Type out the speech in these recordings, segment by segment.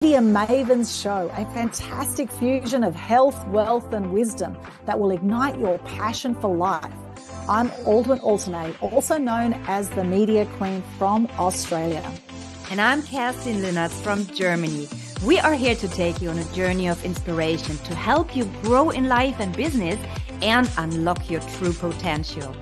Media Mavens Show, a fantastic fusion of health, wealth, and wisdom that will ignite your passion for life. I'm Aldwyn Altuney, also known as the Media Queen from Australia. And I'm Kerstin Linnartz from Germany. We are here to take you on a journey of inspiration to help you grow in life and business and unlock your true potential.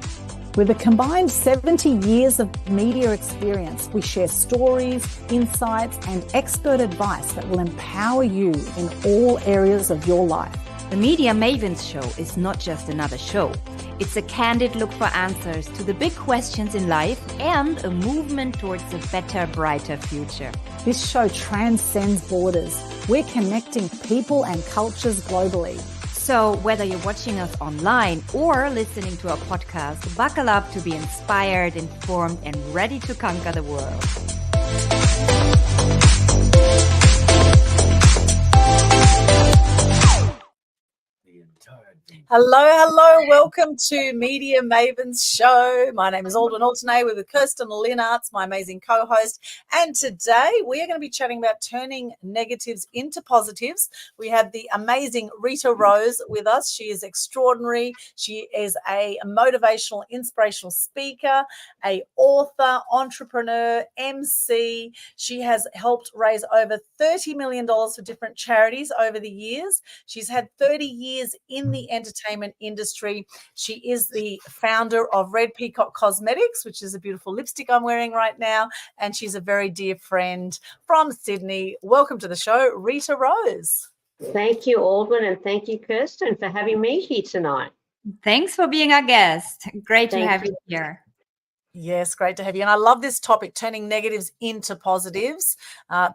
With a combined 70 years of media experience, we share stories, insights, and expert advice that will empower you in all areas of your life. The Media Mavens Show is not just another show. It's a candid look for answers to the big questions in life and a movement towards a better, brighter future. This show transcends borders. We're connecting people and cultures globally. So whether you're watching us online or listening to our podcast, buckle up to be inspired, informed, and ready to conquer the world. Hello. Welcome to Media Mavens Show. My name is Aldwyn Altuney. We're with Kerstin Linnartz, my amazing co-host. And today we are going to be chatting about turning negatives into positives. We have the amazing Rita Rose with us. She is extraordinary. She is a motivational, inspirational speaker, an author, entrepreneur, MC. She has helped raise over $30 million for different charities over the years. She's had 30 years in the entertainment industry. She is the founder of Red Peacock Cosmetics, which is a beautiful lipstick I'm wearing right now, and she's a very dear friend from Sydney. Welcome to the show, Rita Rose. Thank you, Aldwyn, and thank you, Kerstin, for having me here tonight. Thanks for being our guest. Great to have you here. Yes, great to have you. And I love this topic, turning negatives into positives,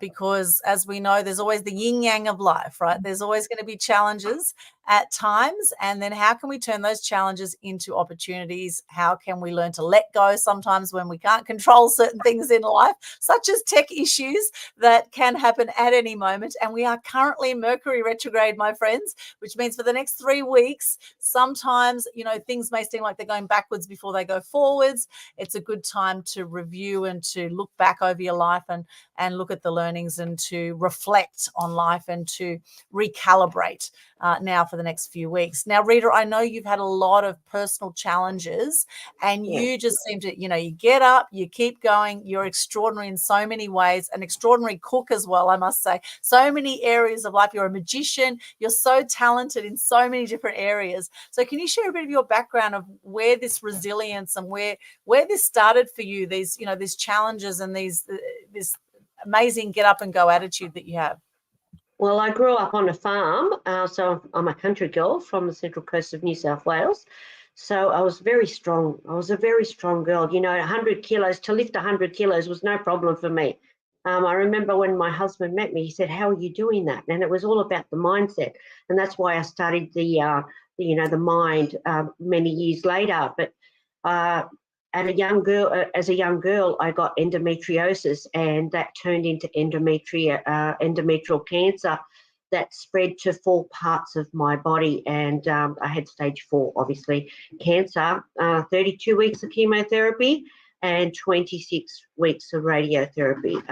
because as we know, there's always the yin yang of life, right? There's always going to be challenges at times. And then how can we turn those challenges into opportunities? How can we learn to let go sometimes when we can't control certain things in life, such as tech issues that can happen at any moment? And we are currently in Mercury retrograde, my friends, which means for the next 3 weeks, sometimes, things may seem like they're going backwards before they go forwards. It's a good time to review and to look back over your life and look at the learnings and to reflect on life and to recalibrate now for the next few weeks. Now, Rita, I know you've had a lot of personal challenges and you just seem to, you get up, you keep going. You're extraordinary in so many ways, an extraordinary cook as well, I must say. So many areas of life. You're a magician. You're so talented in so many different areas. So can you share a bit of your background of where this resilience and where this started for you, these challenges and this amazing get up and go attitude that you have? Well, I grew up on a farm, so I'm a country girl from the central coast of New South Wales. So I was very strong. I was a very strong girl. 100 kilos, to lift 100 kilos was no problem for me. I remember when my husband met me, he said, "How are you doing that?" And it was all about the mindset. And that's why I studied the mind many years later. But as a young girl, I got endometriosis, and that turned into endometrial cancer that spread to 4 parts of my body. And I had stage 4, obviously, cancer, 32 weeks of chemotherapy and 26 weeks of radiotherapy.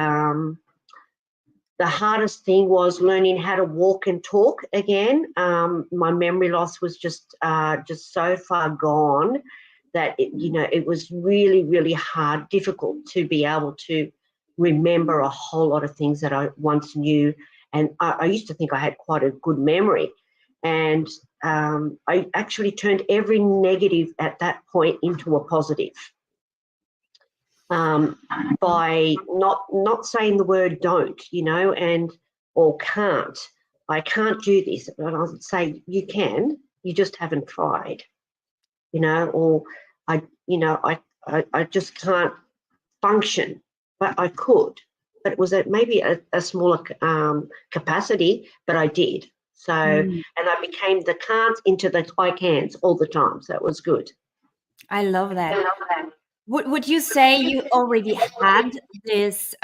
The hardest thing was learning how to walk and talk again. My memory loss was just so far gone that it was really, really hard, difficult to be able to remember a whole lot of things that I once knew. And I used to think I had quite a good memory. And I actually turned every negative at that point into a positive by not saying the word don't, or can't. I can't do this. And I would say, you can, you just haven't tried. Or I just can't function, but I could. But it was maybe a smaller capacity, but I did. So, and I became the can'ts into the I cans all the time. So it was good. I love that. Would you say you already had this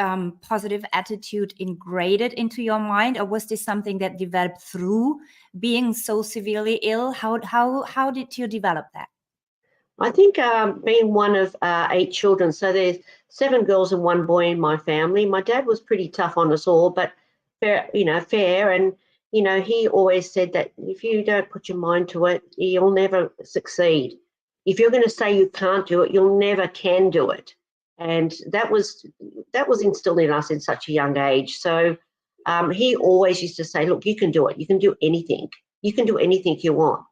positive attitude ingrained into your mind, or was this something that developed through being so severely ill? How did you develop that? I think being one of 8 children, so there's 7 girls and 1 boy in my family. My dad was pretty tough on us all, but fair. And, he always said that if you don't put your mind to it, you'll never succeed. If you're going to say you can't do it, you'll never can do it. And that was instilled in us in such a young age. So he always used to say, look, you can do it. You can do anything. You can do anything you want.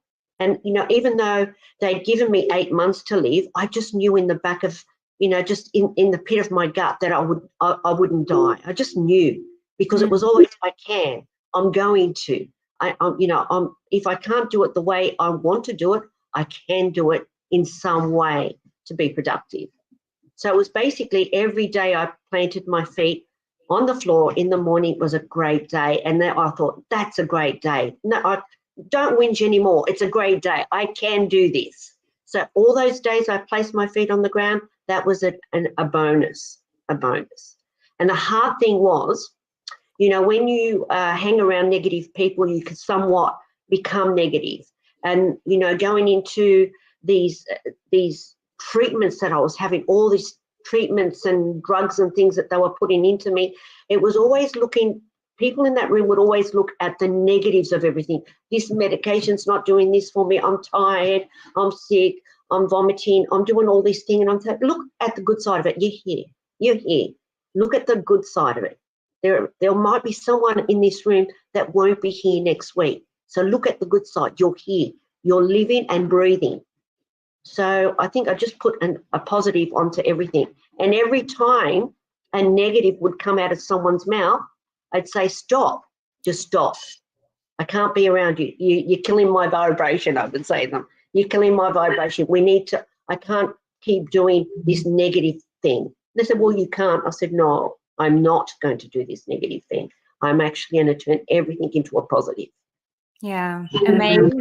And, even though they'd given me 8 months to live, I just knew in the back of, just in the pit of my gut that I wouldn't die. I just knew, because it was always, I can, I'm going to. If I can't do it the way I want to do it, I can do it in some way to be productive. So it was basically every day I planted my feet on the floor in the morning. It was a great day. And then I thought, that's a great day. No, I don't whinge anymore. It's a great day. I can do this. So all those days I placed my feet on the ground, that was a bonus. And the hard thing was, when you hang around negative people, you can somewhat become negative. And, going into these treatments that I was having, all these treatments and drugs and things that they were putting into me, it was always people in that room would always look at the negatives of everything. This medication's not doing this for me. I'm tired. I'm sick. I'm vomiting. I'm doing all these things. And I'm saying, look at the good side of it. You're here. Look at the good side of it. There might be someone in this room that won't be here next week. So look at the good side. You're here. You're living and breathing. So I think I just put a positive onto everything. And every time a negative would come out of someone's mouth, I'd say, stop, just stop. I can't be around you. You're killing my vibration, I would say to them. You're killing my vibration. I can't keep doing this negative thing. They said, well, you can't. I said, no, I'm not going to do this negative thing. I'm actually going to turn everything into a positive. Yeah, amazing.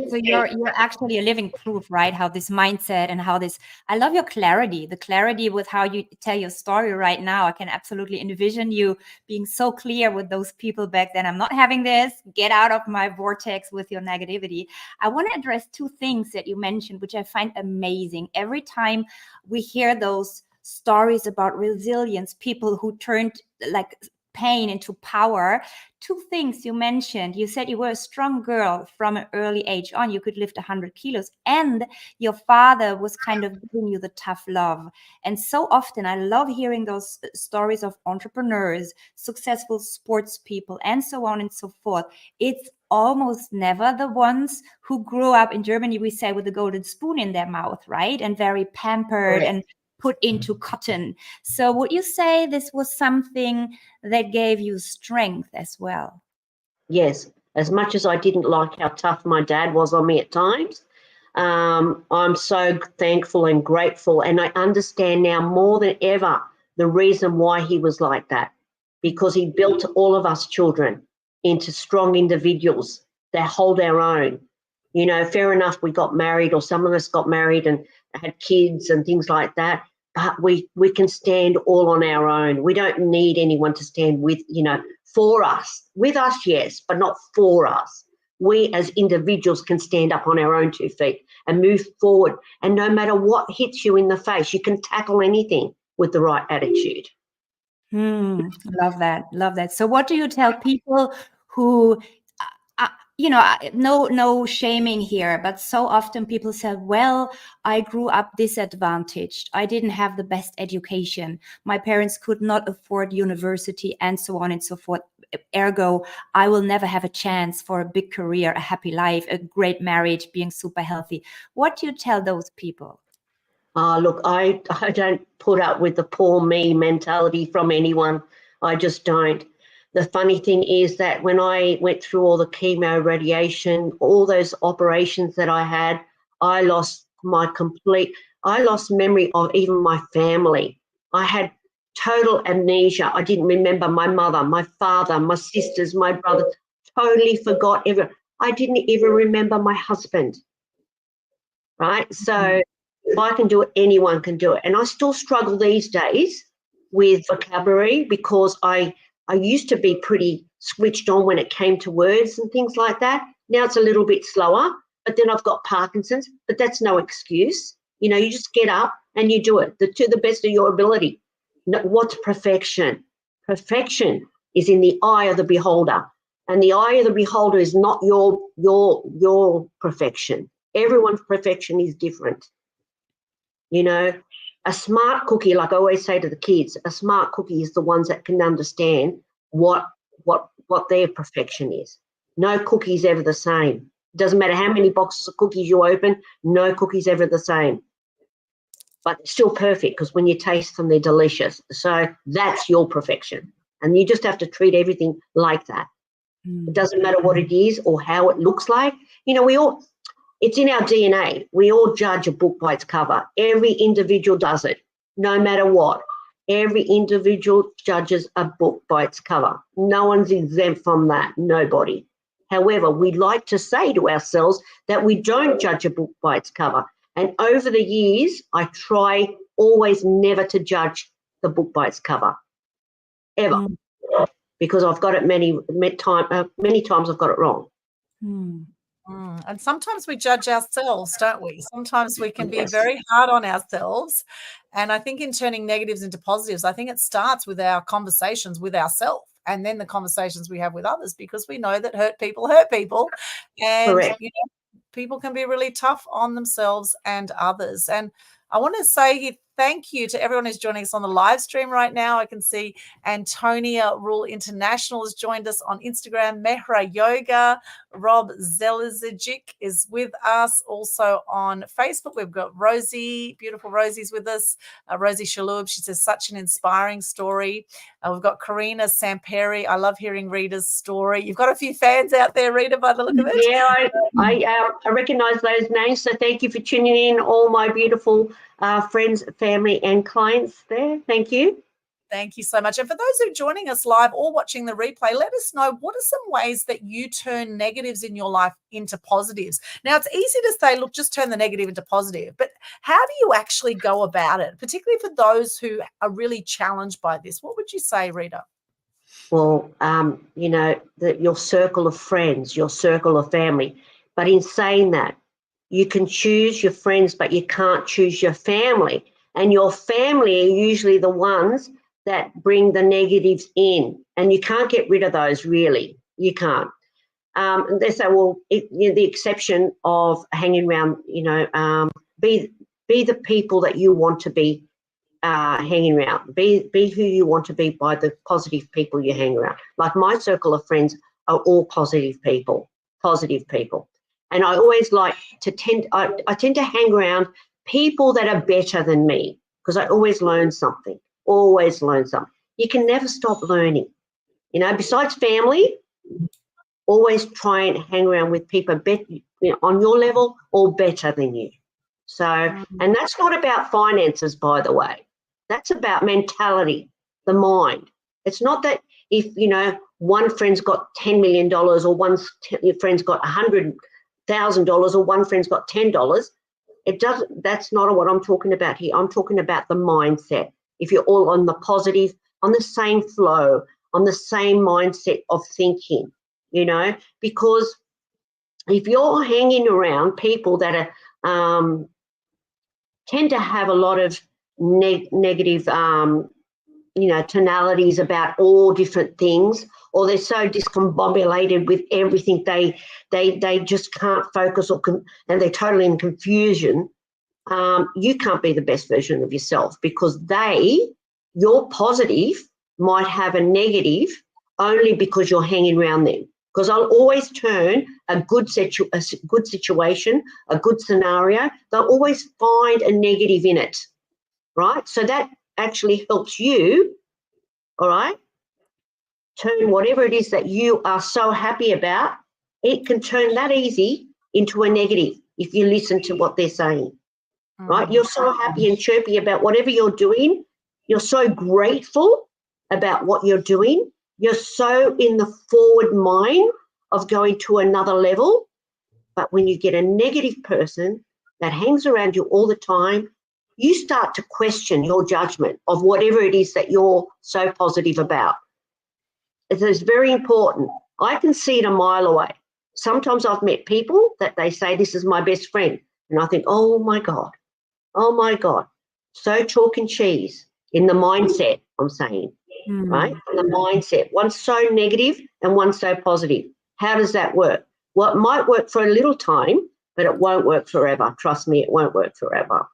So you're actually a living proof, right? How this mindset and how this, I love your clarity, the clarity with how you tell your story right now. I can absolutely envision you being so clear with those people back then. I'm not having this, get out of my vortex with your negativity. I want to address two things that you mentioned, which I find amazing. Every time we hear those stories about resilience, people who turned like pain into power. Two things you mentioned. You said you were a strong girl from an early age on. You could lift 100 kilos. And your father was kind of giving you the tough love. And so often I love hearing those stories of entrepreneurs, successful sports people, and so on and so forth. It's almost never the ones who grew up in Germany, we say, with a golden spoon in their mouth, right? And very pampered and put into cotton. So would you say this was something that gave you strength as well? Yes. As much as I didn't like how tough my dad was on me at times, I'm so thankful and grateful. And I understand now more than ever the reason why he was like that, because he built all of us children into strong individuals that hold our own. Fair enough, we got married, or some of us got married and had kids and things like that. But we can stand all on our own. We don't need anyone to stand with, for us. With us, yes, but not for us. We as individuals can stand up on our own 2 feet and move forward. And no matter what hits you in the face, you can tackle anything with the right attitude. Love that. Love that. So what do you tell people who, no shaming here, but so often people say, well, I grew up disadvantaged. I didn't have the best education. My parents could not afford university and so on and so forth. Ergo, I will never have a chance for a big career, a happy life, a great marriage, being super healthy. What do you tell those people? Look, I don't put up with the poor me mentality from anyone. I just don't. The funny thing is that when I went through all the chemo, radiation, all those operations that I had, I lost memory of even my family. I had total amnesia. I didn't remember my mother, my father, my sisters, my brother, totally forgot everything. I didn't even remember my husband, right? So if I can do it, anyone can do it. And I still struggle these days with vocabulary, because I used to be pretty switched on when it came to words and things like that. Now it's a little bit slower, but then I've got Parkinson's, but that's no excuse. You just get up and you do it to the best of your ability. What's perfection? Perfection is in the eye of the beholder. And the eye of the beholder is not your perfection. Everyone's perfection is different. You know, a smart cookie, like I always say to the kids, a smart cookie is the ones that can understand what their perfection is. No cookie's ever the same. Doesn't matter how many boxes of cookies you open, no cookie's ever the same. But they're still perfect because when you taste them, they're delicious. So that's your perfection. And you just have to treat everything like that. It doesn't matter what it is or how it looks like. You know, it's in our DNA. We all judge a book by its cover. Every individual does it, no matter what. Every individual judges a book by its cover. No one's exempt from that, nobody. However, we like to say to ourselves that we don't judge a book by its cover. And over the years, I try always never to judge the book by its cover, ever, because I've got it many times I've got it wrong. And sometimes we judge ourselves, don't we? Sometimes we can be very hard on ourselves. And I think in turning negatives into positives, I think it starts with our conversations with ourselves and then the conversations we have with others, because we know that hurt people. And Correct. you know, people can be really tough on themselves and others. And I want to say thank you to everyone who's joining us on the live stream right now. I can see Antonia Rule International has joined us on Instagram. Mehra Yoga, Rob Zelizic is with us. Also on Facebook, we've got Rosie, beautiful Rosie's with us. Rosie Shalub, she says, such an inspiring story. We've got Karina Samperi. I love hearing Rita's story. You've got a few fans out there, Rita, by the look of it. Yeah, I recognise those names. So thank you for tuning in, all my beautiful friends, family and clients there. Thank you. Thank you so much. And for those who are joining us live or watching the replay, let us know, what are some ways that you turn negatives in your life into positives? Now, it's easy to say, look, just turn the negative into positive, but how do you actually go about it, particularly for those who are really challenged by this? What would you say, Rita? Well, you know, your circle of friends, your circle of family. But in saying that, you can choose your friends, but you can't choose your family. And your family are usually the ones that bring the negatives in. And you can't get rid of those, really. You can't. And they say, well, the exception of hanging around, you know, be the people that you want to be hanging around. Be who you want to be by the positive people you hang around. Like my circle of friends are all positive people. And I always like to I tend to hang around people that are better than me, because I always learn something. You can never stop learning. You know, besides family, always try and hang around with people better, you know, on your level or better than you. So, and that's not about finances, by the way. That's about mentality, the mind. It's not that if, you know, one friend's got $10 million or one friend's got $100,000 or one friend's got $10. That's not what I'm talking about here. I'm talking about the mindset. If you're all on the positive, on the same flow, on the same mindset of thinking, you know, because if you're hanging around people that are tend to have a lot of negative, you know, tonalities about all different things, or they're so discombobulated with everything, they just can't focus and they're totally in confusion. You can't be the best version of yourself, because your positive might have a negative only because you're hanging around them. Because I'll always turn a good situation, a good scenario, they'll always find a negative in it, right? So that actually helps you, all right, turn whatever it is that you are so happy about, it can turn that easy into a negative if you listen to what they're saying, right? You're so happy and chirpy about whatever you're doing. You're so grateful about what you're doing. You're so in the forward mind of going to another level. But when you get a negative person that hangs around you all the time, you start to question your judgment of whatever it is that you're so positive about. It is very important. I can see it a mile away. Sometimes I've met people that they say, this is my best friend. And I think, oh my God, so chalk and cheese in the mindset, I'm saying. right? The mindset. One's so negative and one's so positive. How does that work? Well, it might work for a little time, but it won't work forever. Trust me, it won't work forever.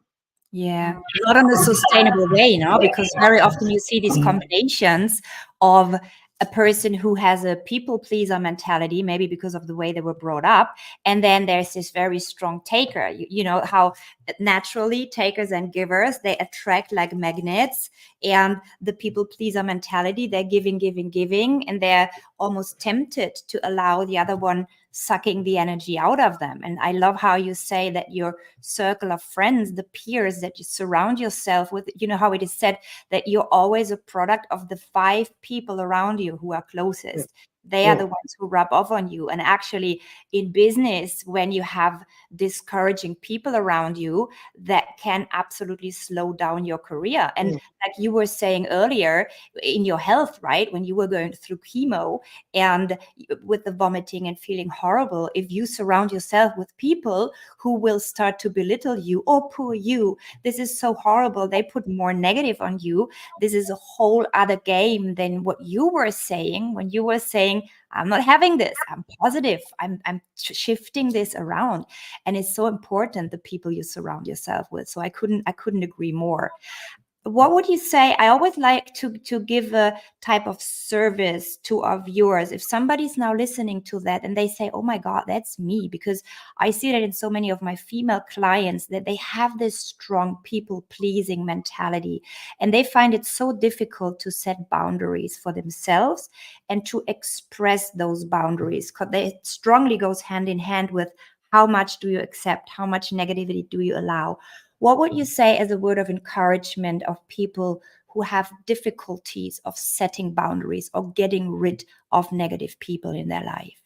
Yeah, not in a sustainable way, because very often you see these combinations of a person who has a people pleaser mentality, maybe because of the way they were brought up, and then there's this very strong taker. You know how naturally takers and givers, they attract like magnets, and the people pleaser mentality, they're giving, and they're almost tempted to allow the other one sucking the energy out of them. And I love how you say that your circle of friends, the peers that you surround yourself with, you know how it is said that you're always a product of the 5 people around you who are closest. They are the ones who rub off on you. And actually in business, when you have discouraging people around you, that can absolutely slow down your career. And like you were saying earlier, in your health, right? When you were going through chemo and with the vomiting and feeling horrible, if you surround yourself with people who will start to belittle you, oh, poor you, this is so horrible, they put more negative on you, this is a whole other game than what you were saying when you were saying, I'm not having this, I'm positive, I'm shifting this around. And it's so important, the people you surround yourself with. So I couldn't agree more. What would you say? I always like to give a type of service to our viewers. If somebody's now listening to that and they say, oh my God, that's me, because I see that in so many of my female clients that they have this strong people pleasing mentality, and they find it so difficult to set boundaries for themselves and to express those boundaries, because it strongly goes hand in hand with how much do you accept, how much negativity do you allow. What would you say as a word of encouragement of people who have difficulties of setting boundaries or getting rid of negative people in their life?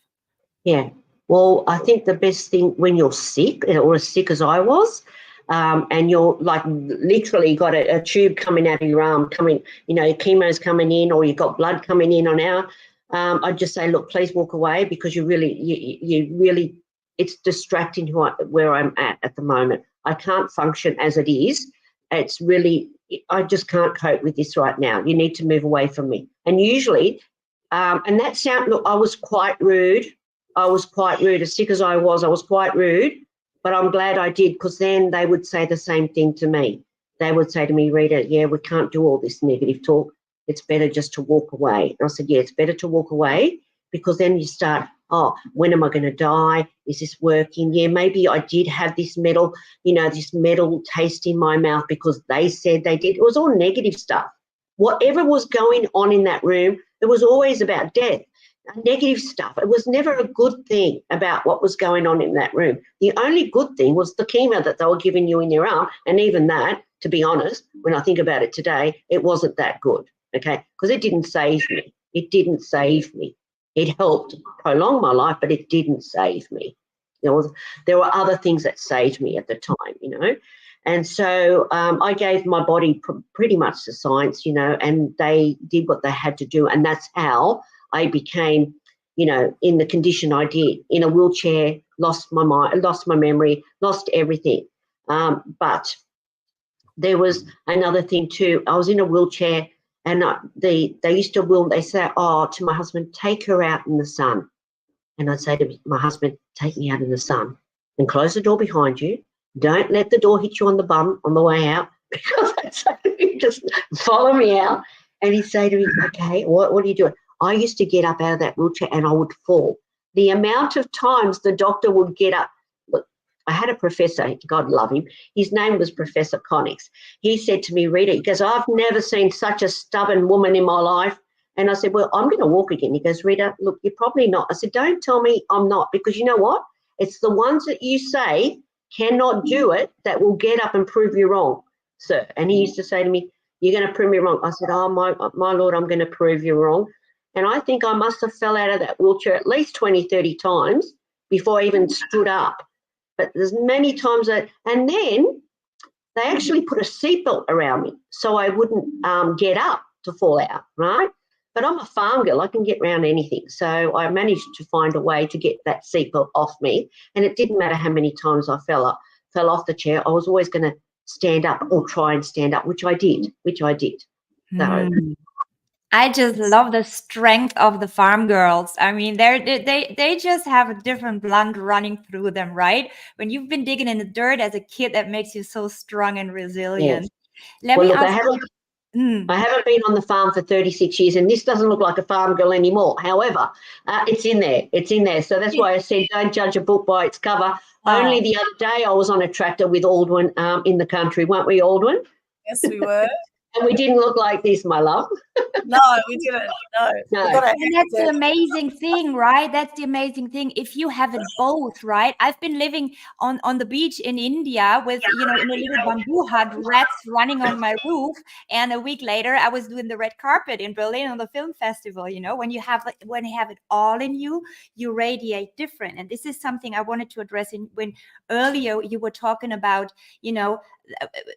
Yeah, well, I think the best thing when you're sick, or as sick as I was, and you're like literally got a tube coming out of your arm, chemo's coming in, or you've got blood coming in on our, I'd just say, look, please walk away, because you really, it's distracting where I'm at the moment. I can't function as it is. It's really, I just can't cope with this right now. You need to move away from me. And usually, and that look, I was quite rude. As sick as I was quite rude, but I'm glad I did, because then they would say the same thing to me. They would say to me, Rita, yeah, we can't do all this negative talk. It's better just to walk away. And I said, yeah, it's better to walk away, because then you start, oh, when am I going to die? Is this working? Yeah, maybe I did have this metal taste in my mouth because they said they did. It was all negative stuff. Whatever was going on in that room, it was always about death, negative stuff. It was never a good thing about what was going on in that room. The only good thing was the chemo that they were giving you in your arm, and even that, to be honest, when I think about it today, it wasn't that good, okay, because it didn't save me. It helped prolong my life, but it didn't save me. There were other things that saved me at the time, And so I gave my body pretty much to science, and they did what they had to do. And that's how I became, in the condition I did, in a wheelchair, lost my mind, lost my memory, lost everything. But there was another thing too. I was in a wheelchair. And they used to they say, to my husband, take her out in the sun. And I'd say to my husband, take me out in the sun and close the door behind you. Don't let the door hit you on the bum on the way out, because I'd say to him, just follow me out. And he'd say to me, okay, what are you doing? I used to get up out of that wheelchair and I would fall. The amount of times the doctor would get up. Look, I had a professor, God love him, his name was Professor Connix. He said to me, Rita, he goes, I've never seen such a stubborn woman in my life. And I said, well, I'm going to walk again. He goes, Rita, look, you're probably not. I said, don't tell me I'm not, because you know what? It's the ones that you say cannot do it that will get up and prove you wrong, sir. And he used to say to me, you're going to prove me wrong. I said, oh, my Lord, I'm going to prove you wrong. And I think I must have fell out of that wheelchair at least 20, 30 times before I even stood up. But there's many times that, and then they actually put a seatbelt around me so I wouldn't get up to fall out, right? But I'm a farm girl. I can get around anything. So I managed to find a way to get that seatbelt off me. And it didn't matter how many times I fell off the chair. I was always going to stand up or try and stand up, which I did. So. I just love the strength of the farm girls. I mean, they just have a different blood running through them, right? When you've been digging in the dirt as a kid, that makes you so strong and resilient. Yes. Let Well, me look, ask you. I haven't been on the farm for 36 years, and this doesn't look like a farm girl anymore. However, it's in there. It's in there. So that's why I said don't judge a book by its cover. Only the other day I was on a tractor with Aldwyn in the country, weren't we, Aldwyn? Yes, we were. And we didn't look like this, my love. No, we didn't. No. No. We got our And that's the amazing thing, right? That's the amazing thing. If you have it both, right? I've been living on the beach in India with, in a little bamboo hut, rats running on my roof. And a week later, I was doing the red carpet in Berlin on the film festival. When you have it all in you, you radiate different. And this is something I wanted to address when earlier you were talking about,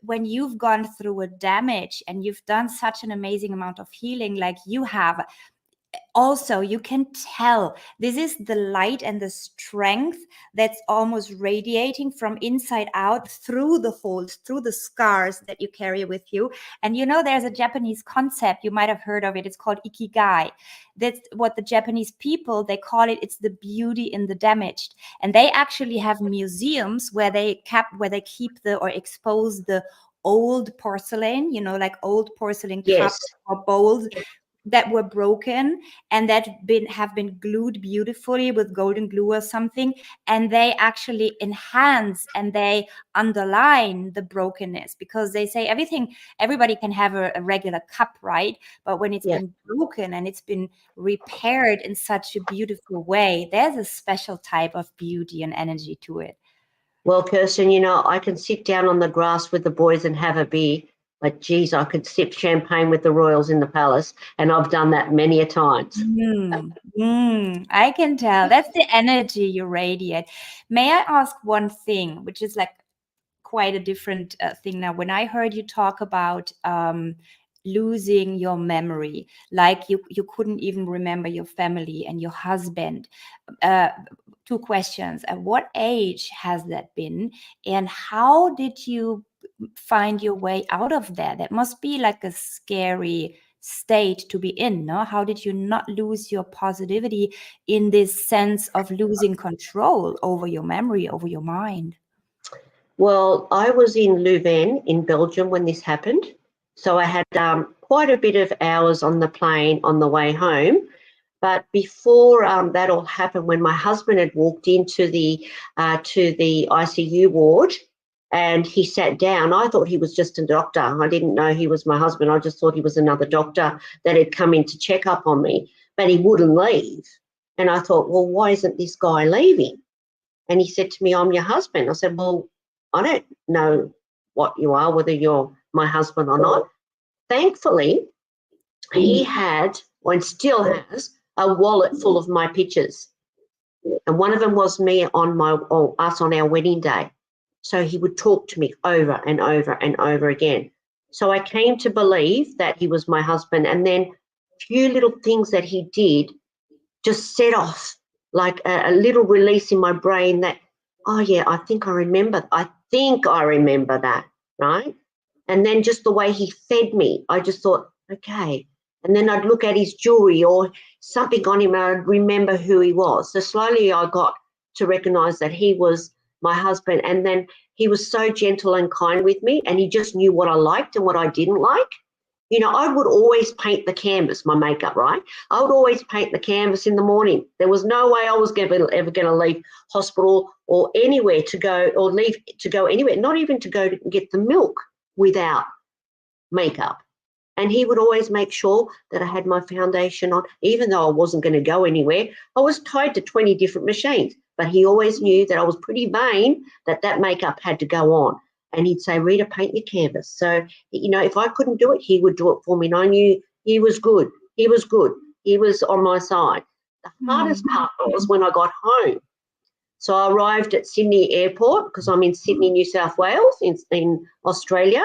when you've gone through a damage and you've done such an amazing amount of healing like you have. Also, you can tell this is the light and the strength that's almost radiating from inside out through the holes, through the scars that you carry with you. And there's a Japanese concept, you might have heard of it. It's called ikigai. That's what the Japanese people, they call it. It's the beauty in the damaged. And they actually have museums where they keep or expose the old porcelain, like old porcelain cups or bowls that were broken and that have been glued beautifully with golden glue or something, and they actually enhance and they underline the brokenness, because they say everybody can have a regular cup, right? But when it's been broken and it's been repaired in such a beautiful way, there's a special type of beauty and energy to it. Well, Kerstin, I can sit down on the grass with the boys and have a beer. But geez, I could sip champagne with the royals in the palace, and I've done that many a times. I can tell. That's the energy you radiate. May I ask one thing, which is like quite a different thing now? When I heard you talk about losing your memory, like you couldn't even remember your family and your husband. Two questions. At what age has that been? And how did you find your way out of that? That must be like a scary state to be in, no? How did you not lose your positivity in this sense of losing control over your memory, over your mind? Well, I was in Leuven in Belgium when this happened. So I had quite a bit of hours on the plane on the way home. But before that all happened, when my husband had walked into the ICU ward and he sat down, I thought he was just a doctor. I didn't know he was my husband. I just thought he was another doctor that had come in to check up on me, but he wouldn't leave. And I thought, well, why isn't this guy leaving? And he said to me, I'm your husband. I said, well, I don't know what you are, whether you're my husband or not. Thankfully, he had, and still has, a wallet full of my pictures. And one of them was me us on our wedding day. So he would talk to me over and over and over again. So I came to believe that he was my husband. And then a few little things that he did just set off like a little release in my brain that, oh yeah, I think I remember that, right? And then just the way he fed me, I just thought, okay. And then I'd look at his jewelry or something on him and I'd remember who he was. So slowly I got to recognize that he was my husband. And then he was so gentle and kind with me, and he just knew what I liked and what I didn't like. I would always paint the canvas, my makeup, right? I would always paint the canvas in the morning. There was no way I was ever going to leave hospital or anywhere to go, or leave to go anywhere, not even to go to get the milk without makeup. And he would always make sure that I had my foundation on, even though I wasn't going to go anywhere. I was tied to 20 different machines, but he always knew that I was pretty vain that makeup had to go on. And he'd say, Rita, paint your canvas. So, if I couldn't do it, he would do it for me. And I knew he was good. He was good. He was on my side. The hardest part was when I got home. So I arrived at Sydney Airport, because I'm in Sydney, New South Wales, in Australia.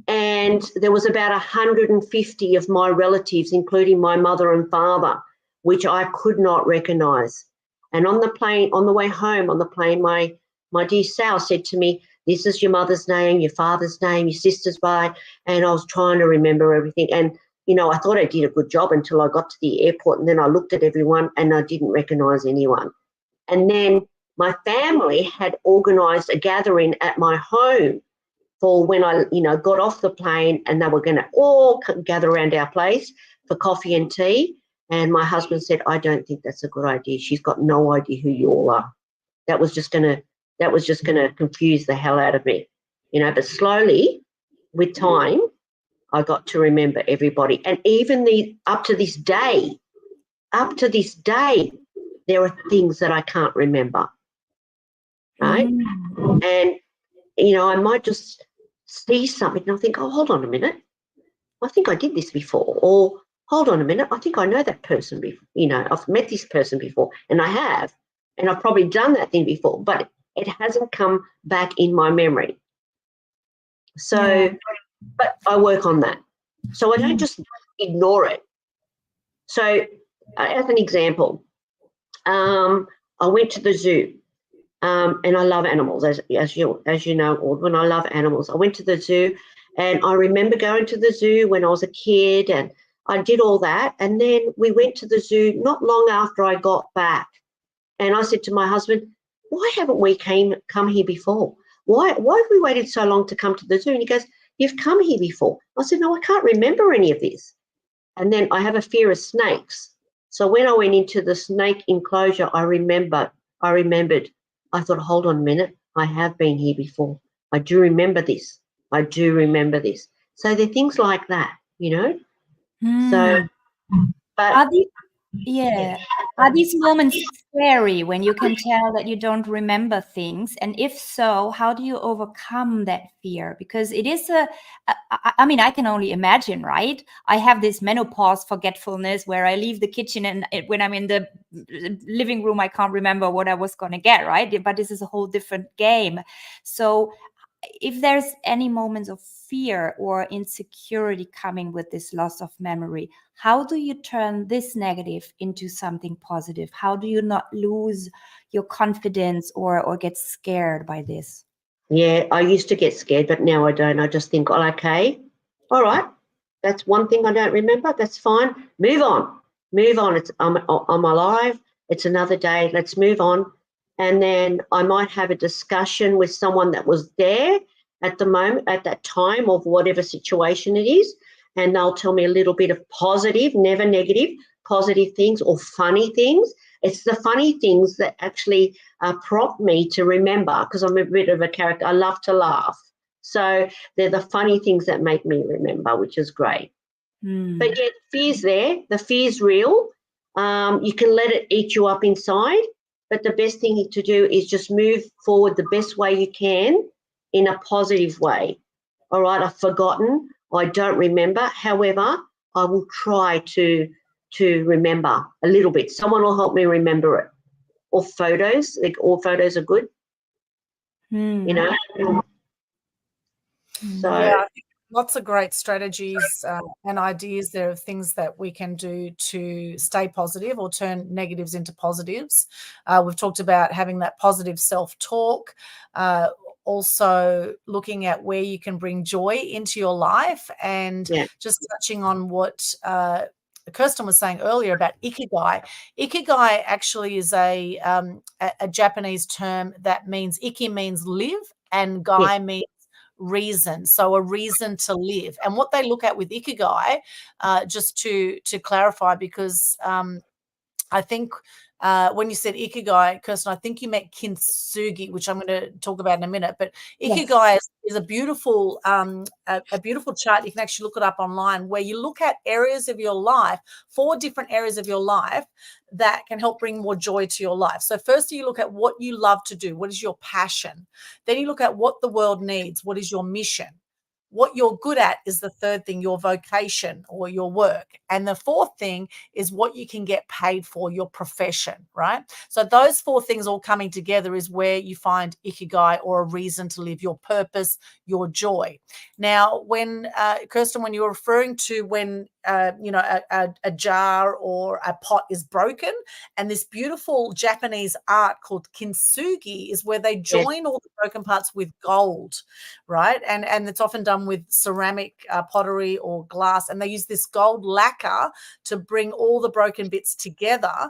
And there was about 150 of my relatives, including my mother and father, which I could not recognise. And on the plane, on the way home, on the plane, my dear Sal said to me, this is your mother's name, your father's name, your sister's by, and I was trying to remember everything. And, I thought I did a good job until I got to the airport, and then I looked at everyone and I didn't recognise anyone. And then my family had organised a gathering at my home for when I, got off the plane, and they were going to all gather around our place for coffee and tea. And my husband said, I don't think that's a good idea. She's got no idea who you all are. That was just going to confuse the hell out of me, but slowly with time, I got to remember everybody. And even up to this day, there are things that I can't remember, right? And, I might just see something and I think, oh, hold on a minute. I think I did this before. Or hold on a minute. I think I know that person before. I've met this person before, and I have. And I've probably done that thing before, but it hasn't come back in my memory. So, but I work on that. So I don't just ignore it. So as an example, I went to the zoo, and I love animals, as you know, Aldwyn, I love animals. I went to the zoo, and I remember going to the zoo when I was a kid, and I did all that. And then we went to the zoo not long after I got back. And I said to my husband, why haven't we come here before? Why have we waited so long to come to the zoo? And he goes, you've come here before. I said, no, I can't remember any of this. And then I have a fear of snakes. So when I went into the snake enclosure, I remembered. I thought, hold on a minute, I have been here before. I do remember this. So there are things like that, So, but are these moments scary when you can tell that you don't remember things? And if so, how do you overcome that fear? Because it is I can only imagine, right? I have this menopause forgetfulness where I leave the kitchen, and when I'm in the living room, I can't remember what I was going to get, right? But this is a whole different game. So if there's any moments of fear or insecurity coming with this loss of memory, how do you turn this negative into something positive? How do you not lose your confidence or get scared by this? Yeah, I used to get scared, but now I don't. I just think, oh, okay, all right, that's one thing I don't remember. That's fine. Move on. I'm alive. It's another day. Let's move on. And then I might have a discussion with someone that was there at the moment, at that time of whatever situation it is, and they'll tell me a little bit of positive, never negative, positive things or funny things. It's the funny things that actually prompt me to remember, because I'm a bit of a character. I love to laugh. So they're the funny things that make me remember, which is great. But yeah, the fear's there. The fear's real. You can let it eat you up inside. But the best thing to do is just move forward the best way you can in a positive way. All right, I've forgotten. I don't remember. However, I will try to remember a little bit. Someone will help me remember it. Or photos. All photos are good. So yeah, lots of great strategies and ideas there of things that we can do to stay positive or turn negatives into positives. We've talked about having that positive self-talk, also looking at where you can bring joy into your life, and just touching on what Kerstin was saying earlier about ikigai. Ikigai actually is a Japanese term that means iki means live and gai means reason, so a reason to live. And what they look at with ikigai, just to clarify, because I think when you said ikigai, Kerstin, I think you meant kintsugi, which I'm going to talk about in a minute. But ikigai is a beautiful chart. You can actually look it up online, where you look at areas of your life, 4 different areas of your life that can help bring more joy to your life. So first you look at what you love to do. What is your passion? Then you look at what the world needs. What is your mission? What you're good at is the third thing, your vocation or your work. And the fourth thing is what you can get paid for, your profession, right? So those 4 things all coming together is where you find ikigai, or a reason to live, your purpose, your joy. Now, when Kerstin, when you were referring to when a jar or a pot is broken, and this beautiful Japanese art called kintsugi is where they join all the broken parts with gold, right? And it's often done with ceramic pottery or glass, and they use this gold lacquer to bring all the broken bits together.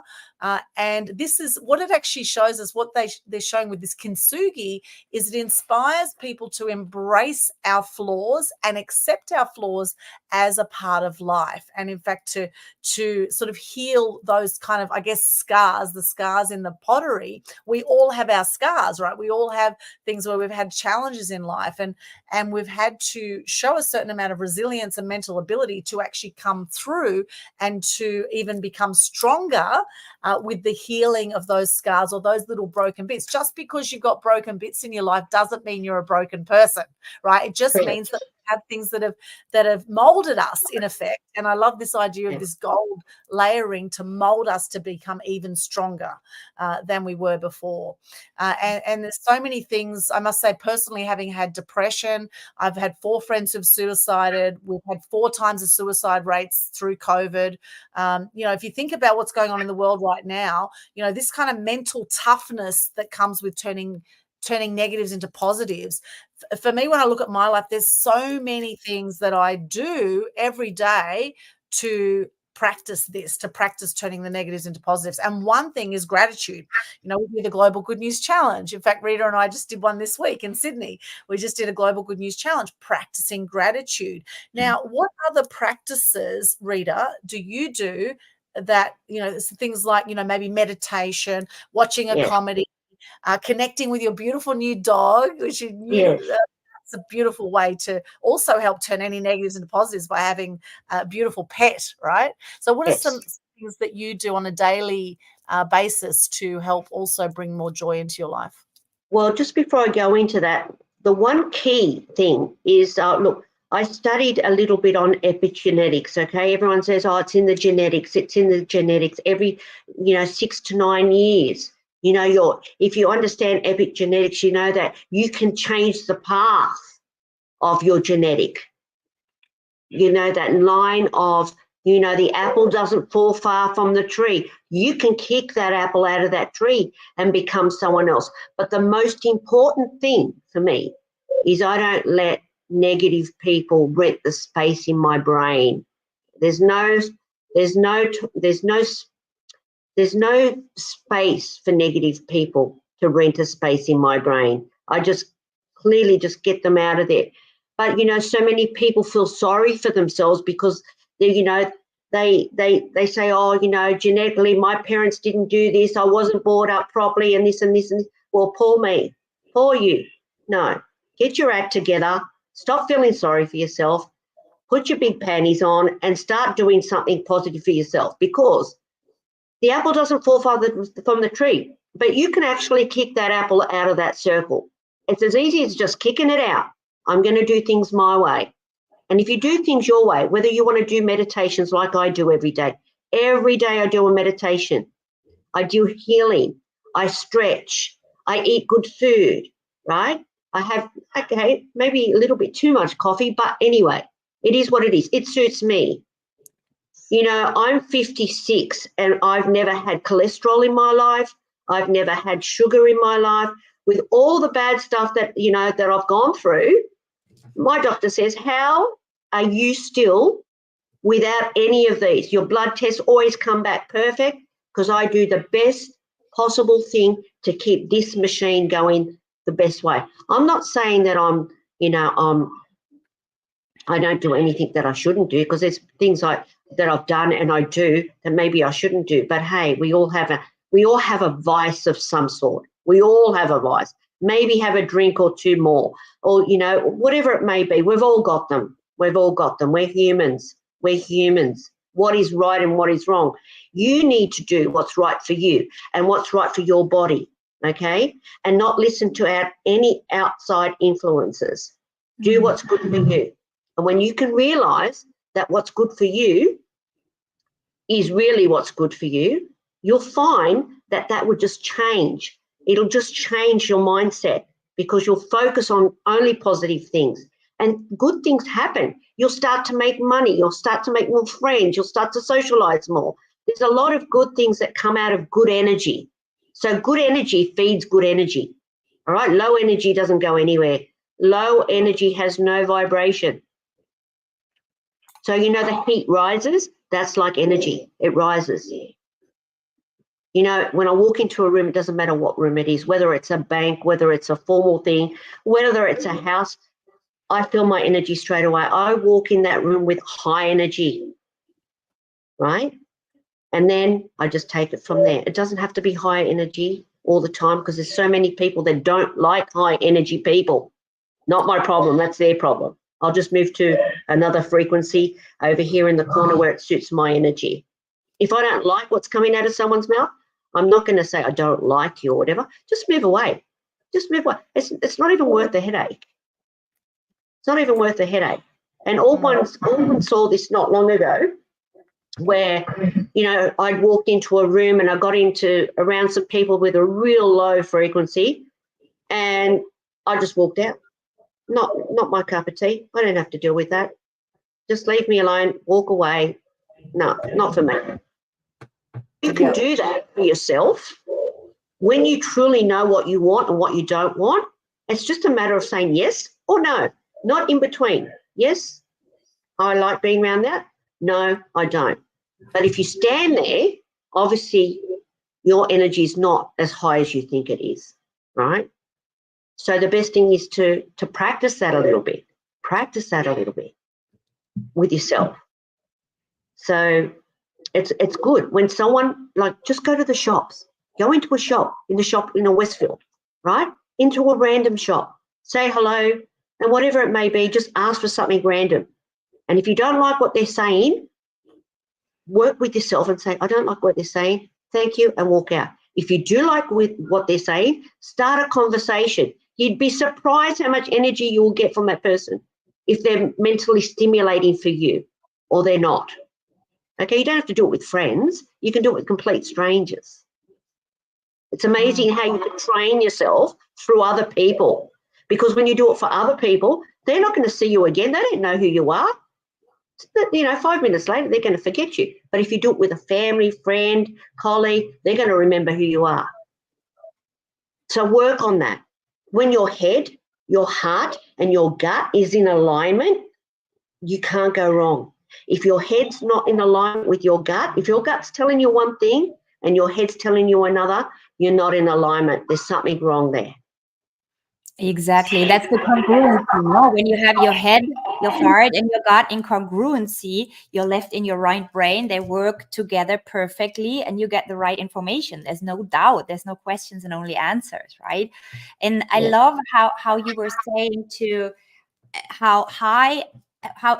And this is what it actually shows us. What they're showing with this kintsugi is it inspires people to embrace our flaws and accept our flaws as a part of life, and in fact to sort of heal those kind of, I guess, scars, the scars in the pottery. We all have our scars, right? We all have things where we've had challenges in life, and we've had to show a certain amount of resilience and mental ability to actually come through and to even become stronger with the healing of those scars or those little broken bits. Just because you've got broken bits in your life doesn't mean you're a broken person, right? It just means that we have things that have molded us, in effect. And I love this idea of this gold layering to mold us to become even stronger than we were before. And there's so many things. I must say, personally, having had depression, I've had 4 friends who've suicided. We've had 4 times the suicide rates through COVID. If you think about what's going on in the world right now, this kind of mental toughness that comes with turning negatives into positives. For me, when I look at my life, there's so many things that I do every day to practice turning the negatives into positives. And one thing is gratitude. We do the Global Good News Challenge. In fact, Rita and I just did one this week in Sydney. We just did a Global Good News Challenge, practicing gratitude. Now, what other practices, Rita, do you do that, things like, maybe meditation, watching a comedy, connecting with your beautiful new dog, which that's a beautiful way to also help turn any negatives into positives by having a beautiful pet, right? So what are some things that you do on a daily basis to help also bring more joy into your life? Well, just before I go into that, the one key thing is, look, I studied a little bit on epigenetics, okay? Everyone says, it's in the genetics. It's in the genetics every, 6 to 9 years. If you understand epigenetics, you know that you can change the path of your genetic. That line of, the apple doesn't fall far from the tree. You can kick that apple out of that tree and become someone else. But the most important thing for me is I don't let negative people rent the space in my brain. There's no space for negative people to rent a space in my brain. I just clearly just get them out of there. But, so many people feel sorry for themselves because they say, genetically my parents didn't do this. I wasn't brought up properly and this and this and this. Well, poor me, poor you. No, get your act together. Stop feeling sorry for yourself. Put your big panties on and start doing something positive for yourself, because the apple doesn't fall far from the tree, but you can actually kick that apple out of that circle. It's as easy as just kicking it out. I'm going to do things my way. And if you do things your way, whether you want to do meditations like I do every day I do a meditation. I do healing. I stretch. I eat good food, right? I have, maybe a little bit too much coffee, but anyway, it is what it is. It suits me. I'm 56 and I've never had cholesterol in my life. I've never had sugar in my life. With all the bad stuff that, that I've gone through, my doctor says, how are you still without any of these? Your blood tests always come back perfect, because I do the best possible thing to keep this machine going the best way. I'm not saying that I don't do anything that I shouldn't do, because there's things that I've done and I do that maybe I shouldn't do. But hey, we all have a vice of some sort. We all have a vice. Maybe have a drink or 2 more, or whatever it may be. We've all got them. We're humans. What is right and what is wrong? You need to do what's right for you and what's right for your body, okay? And not listen to any outside influences. Do what's good for you. And when you can realise that what's good for you is really what's good for you, you'll find that will just change. It'll just change your mindset, because you'll focus on only positive things. and good things happen. You'll start to make money. You'll start to make more friends. You'll start to socialize more. There's a lot of good things that come out of good energy. So good energy feeds good energy. All right. Low energy doesn't go anywhere. Low energy has no vibration. So, you know, the heat rises. That's like energy. It rises. You know, when I walk into a room, it doesn't matter what room it is, whether it's a bank, whether it's a formal thing, whether it's a house, I feel my energy straight away. I walk in that room with high energy, right? And then I just take it from there. It doesn't have to be high energy all the time because there's so many people that don't like high energy people. Not my problem. That's their problem. I'll just move to another frequency over here in the corner where it suits my energy. If I don't like what's coming out of someone's mouth, I'm not going to say I don't like you or whatever. Just move away. Just move away. It's not even worth the headache. It's not even worth the headache. And Aldwyn saw this not long ago where, you know, I'd walked into a room and I got around some people with a real low frequency and I just walked out. Not my cup of tea. I don't have to deal with that. Just leave me alone, walk away. No, not for me. You can do that for yourself. When you truly know what you want and what you don't want, it's just a matter of saying yes or no, not in between. Yes, I like being around that. No, I don't. But if you stand there, obviously your energy is not as high as you think it is, right? So the best thing is to practice that a little bit. Practice that a little bit with yourself. So it's good when someone, like, just go to the shops. Go into a shop in a Westfield, right? Into a random shop. Say hello, and whatever it may be, just ask for something random. And if you don't like what they're saying, work with yourself and say, I don't like what they're saying. Thank you, and walk out. If you do like what they're saying, start a conversation. You'd be surprised how much energy you will get from that person if they're mentally stimulating for you or they're not. Okay, you don't have to do it with friends. You can do it with complete strangers. It's amazing how you can train yourself through other people, because when you do it for other people, they're not going to see you again. They don't know who you are. You know, 5 minutes later, they're going to forget you. But if you do it with a family, friend, colleague, they're going to remember who you are. So work on that. When your head, your heart, and your gut is in alignment, you can't go wrong. If your head's not in alignment with your gut, if your gut's telling you one thing and your head's telling you another, you're not in alignment. There's something wrong there. Exactly. That's the congruency. No? When you have your head, your heart, and your gut in congruency, your left and your right brain, they work together perfectly and you get the right information. There's no doubt. There's no questions and only answers, right? And I love how you were saying to how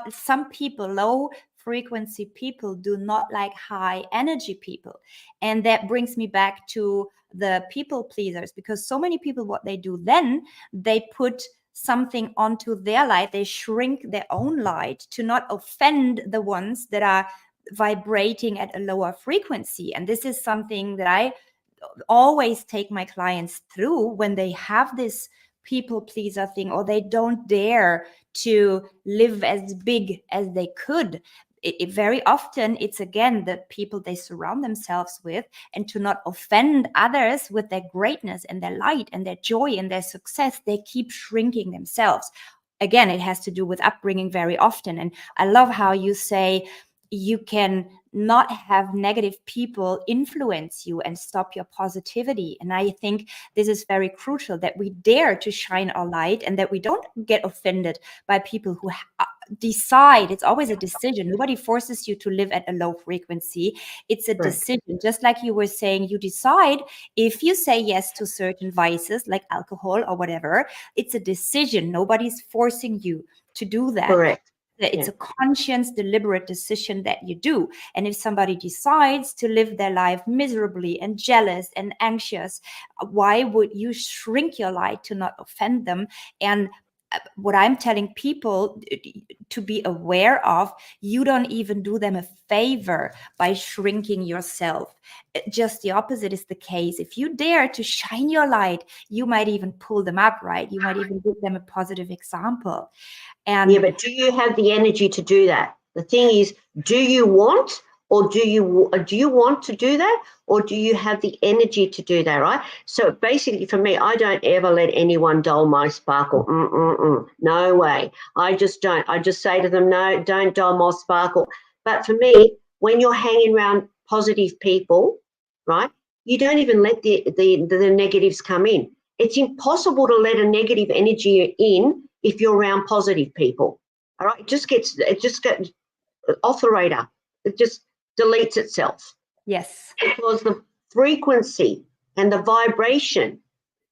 some people, low frequency people, do not like high energy people. And that brings me back to the people pleasers, because so many people, what they do then, they put something onto their light, they shrink their own light to not offend the ones that are vibrating at a lower frequency. And this is something that I always take my clients through when they have this people pleaser thing, or they don't dare to live as big as they could. Very often it's again the people they surround themselves with, and to not offend others with their greatness and their light and their joy and their success, they keep shrinking themselves. Again, it has to do with upbringing very often. And I love how you say you can not have negative people influence you and stop your positivity. And I think this is very crucial, that we dare to shine our light and that we don't get offended by people who decide. It's always a decision. Nobody forces you to live at a low frequency. It's a decision. Just like you were saying, you decide if you say yes to certain vices like alcohol or whatever. It's a decision. Nobody's forcing you to do that. Correct. It's a conscious, deliberate decision that you do. And if somebody decides to live their life miserably and jealous and anxious, why would you shrink your light to not offend them? And what I'm telling people to be aware of, you don't even do them a favor by shrinking yourself. Just the opposite is the case. If you dare to shine your light, you might even pull them up, right? You might even give them a positive example. And yeah, but do you have the energy to do that? The thing is, do you want, or do you want to do that, or do you have the energy to do that, right? So basically, for me, I don't ever let anyone dull my sparkle. No way. I just don't. I just say to them, no, don't dull my sparkle. But for me, when you're hanging around positive people, right, you don't even let the negatives come in. It's impossible to let a negative energy in if you're around positive people. All right, it just gets off the radar. It just deletes itself. yes, Because the frequency and the vibration,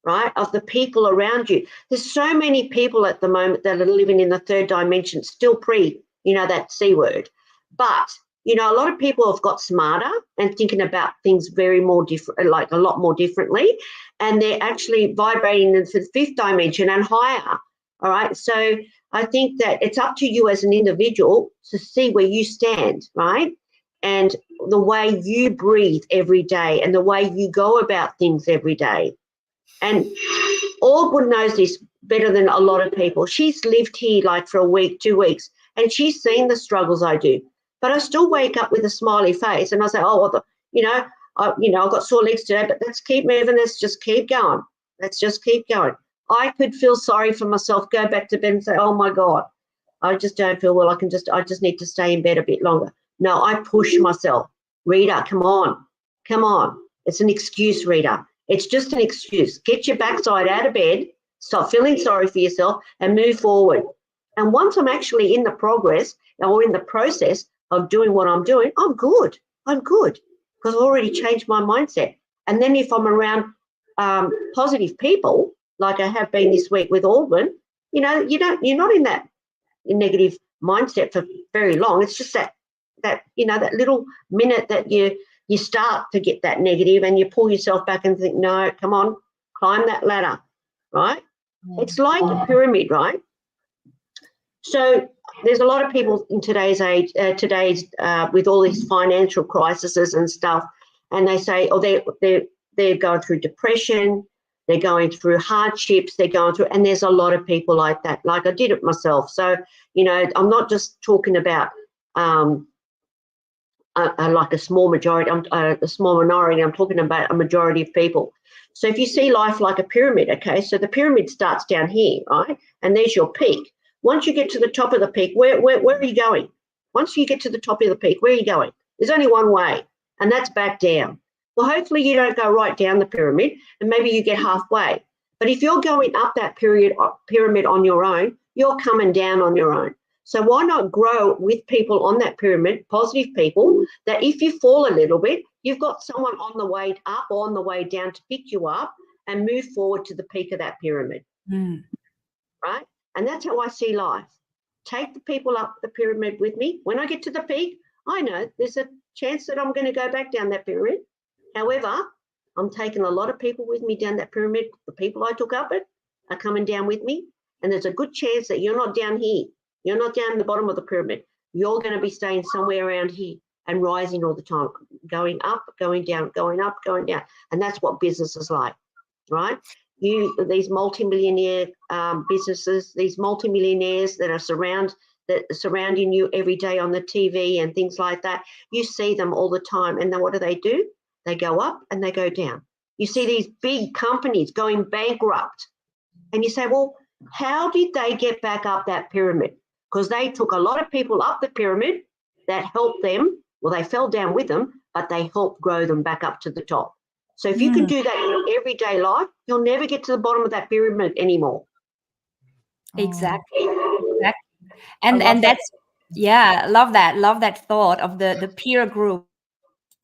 right, of the people around you. There's so many people at the moment that are living in the third dimension, still that C word. But, a lot of people have got smarter and thinking about things very more different, like a lot more differently, and they're actually vibrating into the fifth dimension and higher. All right. So I think that it's up to you as an individual to see where you stand, right? And the way you breathe every day and the way you go about things every day. And Aldwyn knows this better than a lot of people. She's lived here like for a week, 2 weeks, and she's seen the struggles I do. But I still wake up with a smiley face and I say, oh, well, I've got sore legs today, but let's keep moving. Let's just keep going. Let's just keep going. I could feel sorry for myself, go back to bed and say, oh my God, I just don't feel well. I just need to stay in bed a bit longer. No, I push myself. Rita, come on. It's an excuse, Rita. It's just an excuse. Get your backside out of bed, stop feeling sorry for yourself and move forward. And once I'm actually in the progress or in the process of doing what I'm doing, I'm good because I've already changed my mindset. And then if I'm around positive people, like I have been this week with Aldwyn, you're not in that negative mindset for very long. It's just that little minute that you start to get that negative and you pull yourself back and think, no, come on, climb that ladder, right? It's like a pyramid, right? So there's a lot of people in today's age, with all these financial crises and stuff, and they say, oh, they're going through depression, they're going through hardships, and there's a lot of people like that. Like I did it myself. So, I'm not just talking about like a small majority, a small minority. I'm talking about a majority of people. So if you see life like a pyramid, okay, so the pyramid starts down here, right? And there's your peak. Once you get to the top of the peak, where are you going? Once you get to the top of the peak, where are you going? There's only one way, and that's back down. Well, hopefully you don't go right down the pyramid and maybe you get halfway. But if you're going up that pyramid on your own, you're coming down on your own. So why not grow with people on that pyramid, positive people, that if you fall a little bit, you've got someone on the way up or on the way down to pick you up and move forward to the peak of that pyramid, right? And that's how I see life. Take the people up the pyramid with me. When I get to the peak, I know there's a chance that I'm going to go back down that pyramid. However, I'm taking a lot of people with me down that pyramid. The people I took up it are coming down with me. And there's a good chance that you're not down here. You're not down the bottom of the pyramid. You're going to be staying somewhere around here and rising all the time, going up, going down, going up, going down. And that's what business is like, right? These multi-millionaire businesses, these multi-millionaires that are surrounding you every day on the TV and things like that, you see them all the time. And then what do? They go up and they go down. You see these big companies going bankrupt. And you say, well, how did they get back up that pyramid? Because they took a lot of people up the pyramid that helped them. Well, they fell down with them, but they helped grow them back up to the top. So if you can do that in your everyday life, you'll never get to the bottom of that pyramid anymore. Exactly. And that's, love that thought of the peer group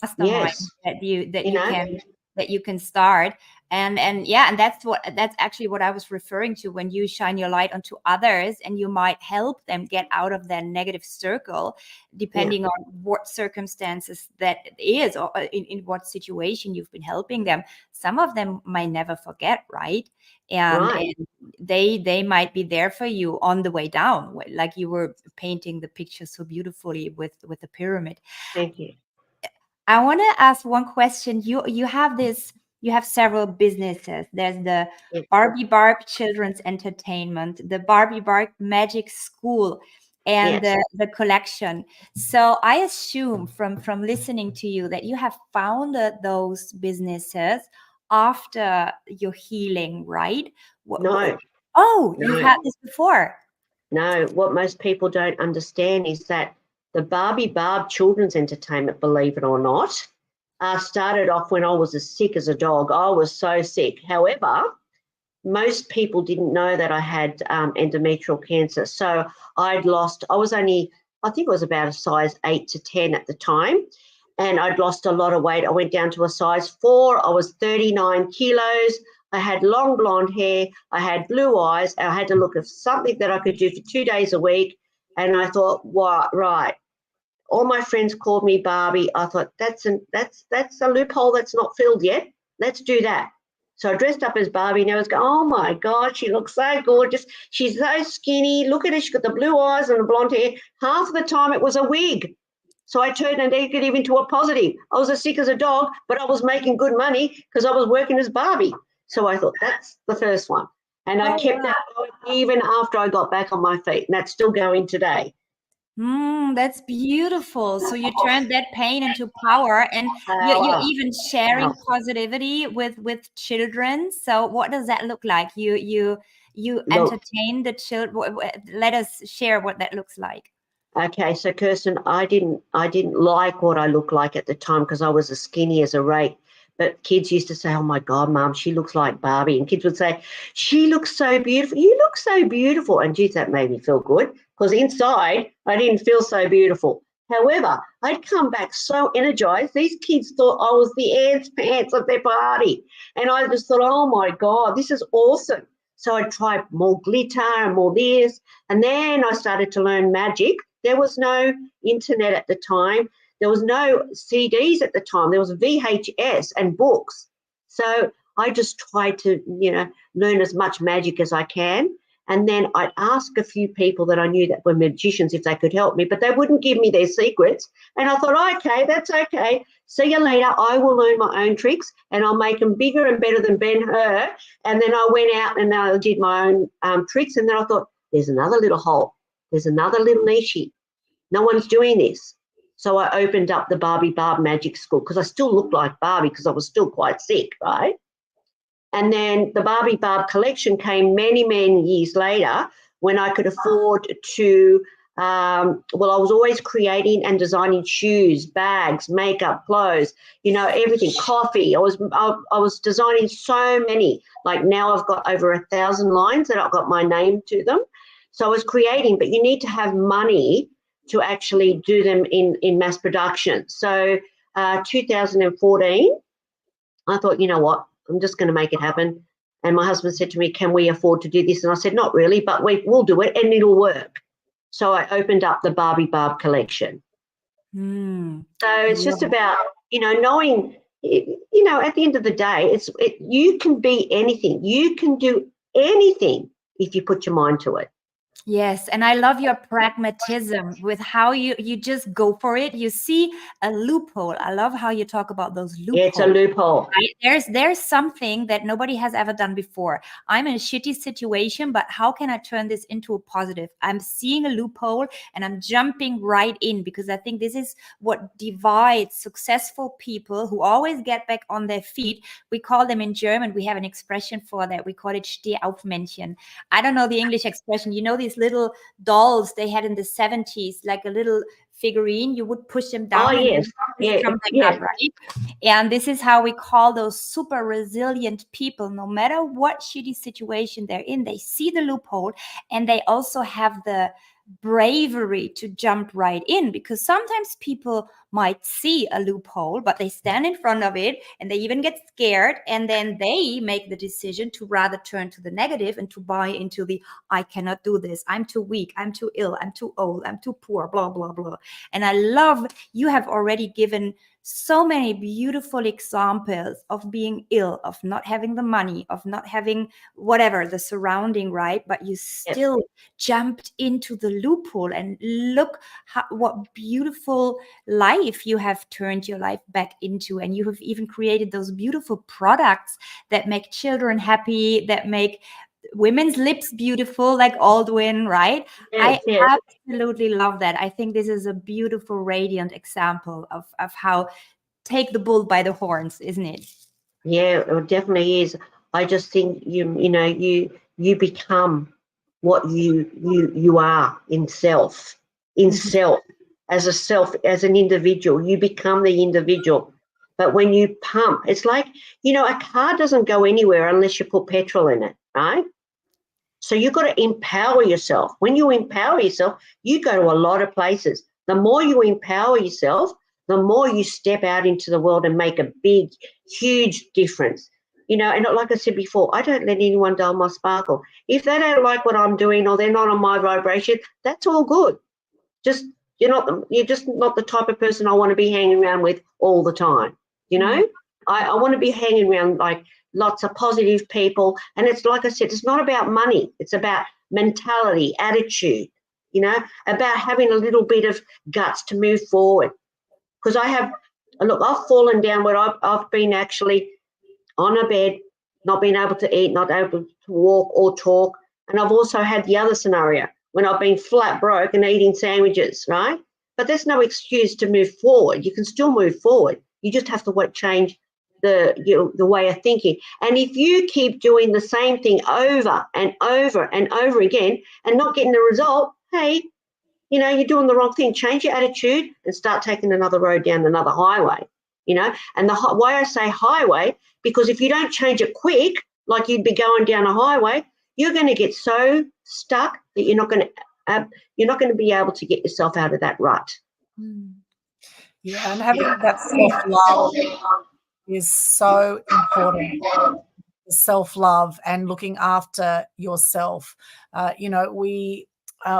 mastermind that you can that you can start. And yeah, and that's actually what I was referring to when you shine your light onto others, and you might help them get out of their negative circle, depending on what circumstances that is, or in what situation you've been helping them. Some of them might never forget, right? And they might be there for you on the way down, like you were painting the picture so beautifully with the pyramid. Thank you. I want to ask one question. You have several businesses. There's the Barbie Barb Children's Entertainment, the Barbie Barb Magic School, and the collection. So I assume from listening to you that you have founded those businesses after your healing, right? No. You had this before. No, what most people don't understand is that the Barbie Barb Children's Entertainment, believe it or not, started off when I was as sick as a dog. I was so sick. However, most people didn't know that I had endometrial cancer. So I was only, I think it was about a size 8 to 10 at the time, and I'd lost a lot of weight. I went down to a size 4. I was 39 kilos. I had long blonde hair. I had blue eyes. I had to look at something that I could do for 2 days a week. And I thought, wow, right. All my friends called me Barbie. I thought, that's a loophole that's not filled yet. Let's do that. So I dressed up as Barbie, and I was going, oh my God, she looks so gorgeous. She's so skinny. Look at her. She's got the blue eyes and the blonde hair. Half of the time it was a wig. So I turned a negative into a positive. I was as sick as a dog, but I was making good money because I was working as Barbie. So I thought, that's the first one. And I kept that going even after I got back on my feet. And that's still going today. That's beautiful. So you turned that pain into power, and you're even sharing positivity with children. So what does that look like? You entertain the children. Let us share what that looks like. Okay, so Kerstin, I didn't like what I looked like at the time because I was as skinny as a rake. But kids used to say, oh, my God, Mum, she looks like Barbie. And kids would say, she looks so beautiful. You look so beautiful. And, geez, that made me feel good because inside I didn't feel so beautiful. However, I'd come back so energized. These kids thought I was the ants pants of their party. And I just thought, oh, my God, this is awesome. So I tried more glitter and more this. And then I started to learn magic. There was no internet at the time. There was no CDs at the time. There was VHS and books. So I just tried to, learn as much magic as I can. And then I'd ask a few people that I knew that were magicians if they could help me, but they wouldn't give me their secrets. And I thought, okay, that's okay. See you later. I will learn my own tricks and I'll make them bigger and better than Ben-Hur. And then I went out and I did my own tricks. And then I thought, there's another little hole. There's another little niche. No one's doing this. So I opened up the Barbie Barb Magic School because I still looked like Barbie because I was still quite sick, right? And then the Barbie Barb collection came many, many years later when I could afford to, I was always creating and designing shoes, bags, makeup, clothes, everything, coffee. I was designing so many. Like now I've got over 1,000 lines that I've got my name to them. So I was creating, but you need to have money to actually do them in mass production. So 2014, I thought, you know what, I'm just going to make it happen. And my husband said to me, can we afford to do this? And I said, not really, but we'll do it and it'll work. So I opened up the Barbie Barb collection. So it's just about, knowing, at the end of the day, you can be anything. You can do anything if you put your mind to it. Yes, and I love your pragmatism with how you just go for it. You see a loophole. I love how you talk about those loopholes. Yeah, it's a loophole. Right? There's something that nobody has ever done before. I'm in a shitty situation, but how can I turn this into a positive? I'm seeing a loophole and I'm jumping right in because I think this is what divides successful people who always get back on their feet. We call them in German, we have an expression for that. We call it Stehaufmännchen. I don't know the English expression. These little dolls they had in the 70s, like a little figurine, you would push them Oh, down and yes. Yeah. come back Yeah. up, right? And this is how we call those super resilient people. No matter what shitty situation they're in, they see the loophole, and they also have the bravery to jump right in, because sometimes people might see a loophole, but they stand in front of it and they even get scared, and then they make the decision to rather turn to the negative and to buy into the I cannot do this, I'm too weak, I'm too ill, I'm too old, I'm too poor, blah blah blah. And I love you have already given so many beautiful examples of being ill, of not having the money, of not having whatever the surrounding, right? But you still jumped into the loophole, and look what beautiful life you have turned your life back into. And you have even created those beautiful products that make children happy, that make women's lips beautiful, like Aldwyn, right? Yes, I absolutely love that. I think this is a beautiful, radiant example of how take the bull by the horns, isn't it? Yeah, it definitely is. I just think you become what you are in self, as an individual. You become the individual. But when you pump, it's like, a car doesn't go anywhere unless you put petrol in it, right? So you've got to empower yourself. When you empower yourself, you go to a lot of places. The more you empower yourself, the more you step out into the world and make a big, huge difference. And like I said before, I don't let anyone dull my sparkle. If they don't like what I'm doing or they're not on my vibration, that's all good. You're just not the type of person I want to be hanging around with all the time. I want to be hanging around like lots of positive people. And it's like I said, it's not about money. It's about mentality, attitude, about having a little bit of guts to move forward. Because I've fallen down where I've been actually on a bed, not being able to eat, not able to walk or talk. And I've also had the other scenario when I've been flat broke and eating sandwiches, right? But there's no excuse to move forward. You can still move forward. You just have to change the way of thinking. And if you keep doing the same thing over and over and over again and not getting the result, hey, you're doing the wrong thing. Change your attitude and start taking another road down another highway, And why I say highway, because if you don't change it quick, like you'd be going down a highway, you're going to get so stuck that you're not going to be able to get yourself out of that rut. Yeah, and having that self-love is so important. Self-love and looking after yourself.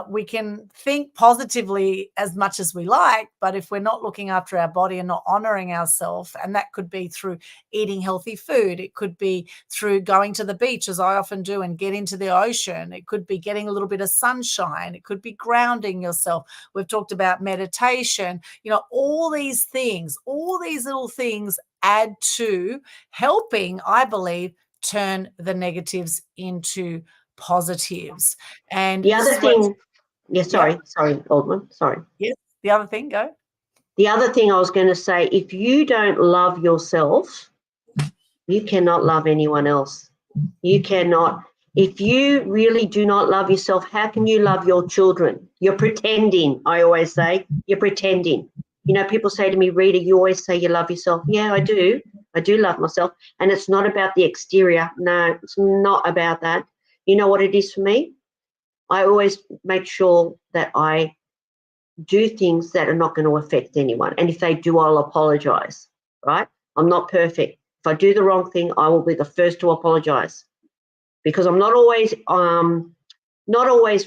We can think positively as much as we like, but if we're not looking after our body and not honoring ourselves, and that could be through eating healthy food, it could be through going to the beach, as I often do, and get into the ocean, it could be getting a little bit of sunshine, it could be grounding yourself. We've talked about meditation, all these things, all these little things add to helping, I believe, turn the negatives into positives. And the other thing, sorry, Aldwyn, sorry. Yes, the other thing, go. The other thing I was going to say, if you don't love yourself, you cannot love anyone else. You cannot. If you really do not love yourself, how can you love your children? You're pretending, I always say. You're pretending. People say to me, Rita, you always say you love yourself. Yeah, I do. I do love myself. And it's not about the exterior. No, it's not about that. You know what it is for me? I always make sure that I do things that are not going to affect anyone. And if they do, I'll apologize, right? I'm not perfect. If I do the wrong thing, I will be the first to apologize, because I'm not always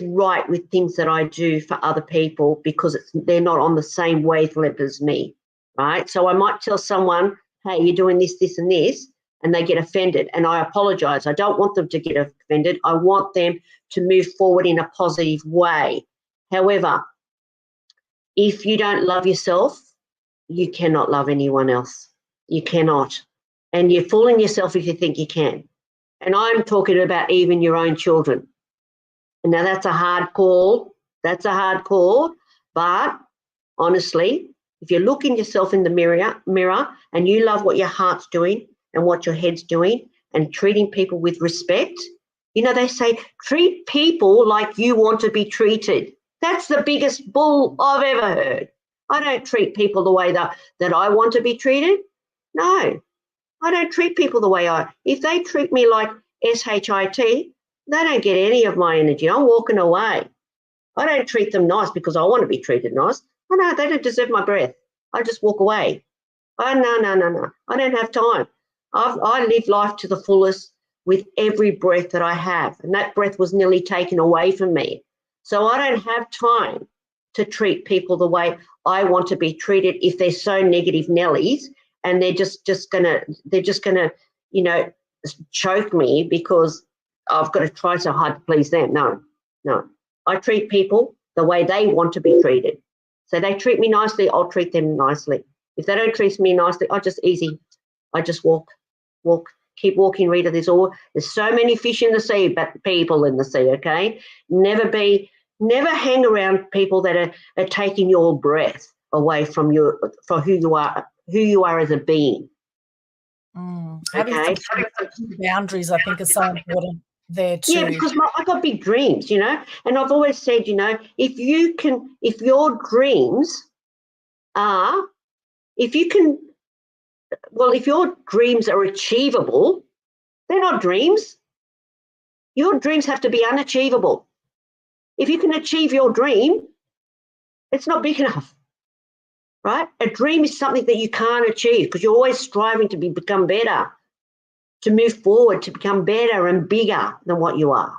right with things that I do for other people, because they're not on the same wavelength as me, right? So I might tell someone, hey, you're doing this, this, and this, and they get offended, and I apologize. I don't want them to get offended. I want them to move forward in a positive way. However, if you don't love yourself, you cannot love anyone else. You cannot. And you're fooling yourself if you think you can. And I'm talking about even your own children. And now that's a hard call. That's a hard call. But honestly, if you look in yourself in the mirror and you love what your heart's doing and what your head's doing and treating people with respect, they say, treat people like you want to be treated. That's the biggest bull I've ever heard. I don't treat people the way that I want to be treated. No, I don't treat people the way if they treat me like SHIT, they don't get any of my energy. I'm walking away. I don't treat them nice because I want to be treated nice. Oh, no, they don't deserve my breath. I just walk away. Oh, no. I don't have time. I live life to the fullest with every breath that I have, and that breath was nearly taken away from me. So I don't have time to treat people the way I want to be treated if they're so negative Nellies and they're just gonna choke me because I've got to try so hard to please them. No. I treat people the way they want to be treated. So they treat me nicely, I'll treat them nicely. If they don't treat me nicely, I just walk, keep walking, Rita. There's so many fish in the sea, but people in the sea, okay? Never hang around people that are taking your breath away from you for who you are as a being. Having some boundaries, I think, is so important there too. Yeah, because I got big dreams, and I've always said, if your dreams are achievable, they're not dreams. Your dreams have to be unachievable. If you can achieve your dream, it's not big enough, right? A dream is something that you can't achieve because you're always striving to become better, to move forward, to become better and bigger than what you are.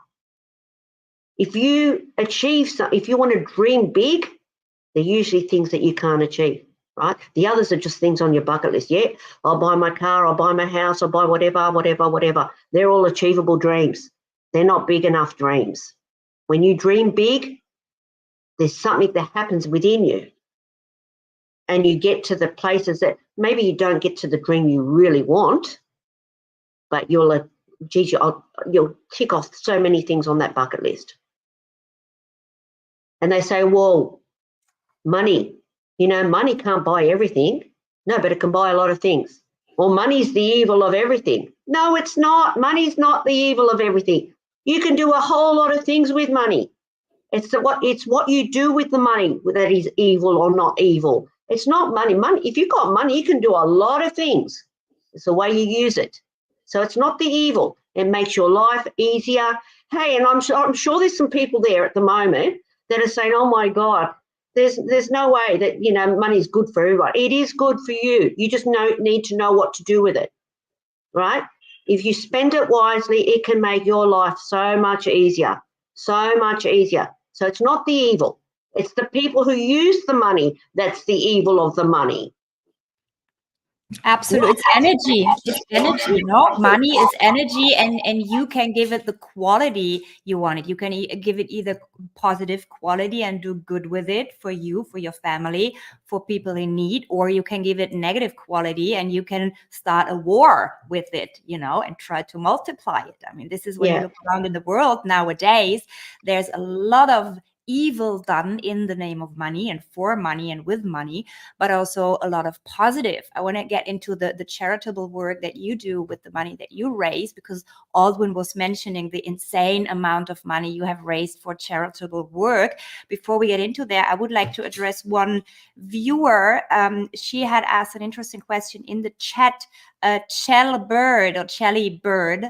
If you achieve something, if you want to dream big, they're usually things that you can't achieve, right? The others are just things on your bucket list. Yeah, I'll buy my car, I'll buy my house, I'll buy whatever. They're all achievable dreams. They're not big enough dreams. When you dream big, there's something that happens within you. And you get to the places that maybe you don't get to the dream you really want, but you'll tick off so many things on that bucket list. And they say, well, money can't buy everything. No, but it can buy a lot of things. Well, money's the evil of everything. No, it's not. Money's not the evil of everything. You can do a whole lot of things with money. It's what you do with the money that is evil or not evil. It's not money. If you've got money, you can do a lot of things. It's the way you use it. So it's not the evil. It makes your life easier. Hey, and I'm sure there's some people there at the moment that are saying, oh my God, there's no way that, money is good for everyone. It is good for you. You just need to know what to do with it, right? If you spend it wisely, it can make your life so much easier, so much easier. So it's not the evil. It's the people who use the money that's the evil of the money. Absolutely. It's energy. It's energy, Money is energy, and you can give it the quality you want it. You can give it either positive quality and do good with it for you, for your family, for people in need, or you can give it negative quality and you can start a war with it, and try to multiply it. I mean, this is when you look around in the world nowadays, there's a lot of evil done in the name of money and for money and with money, but also a lot of positive. I want to get into the charitable work that you do with the money that you raise, because Aldwyn was mentioning the insane amount of money you have raised for charitable work. Before we get into that, I would like to address one viewer. She had asked an interesting question in the chat. Chell Bird or Chelly Bird.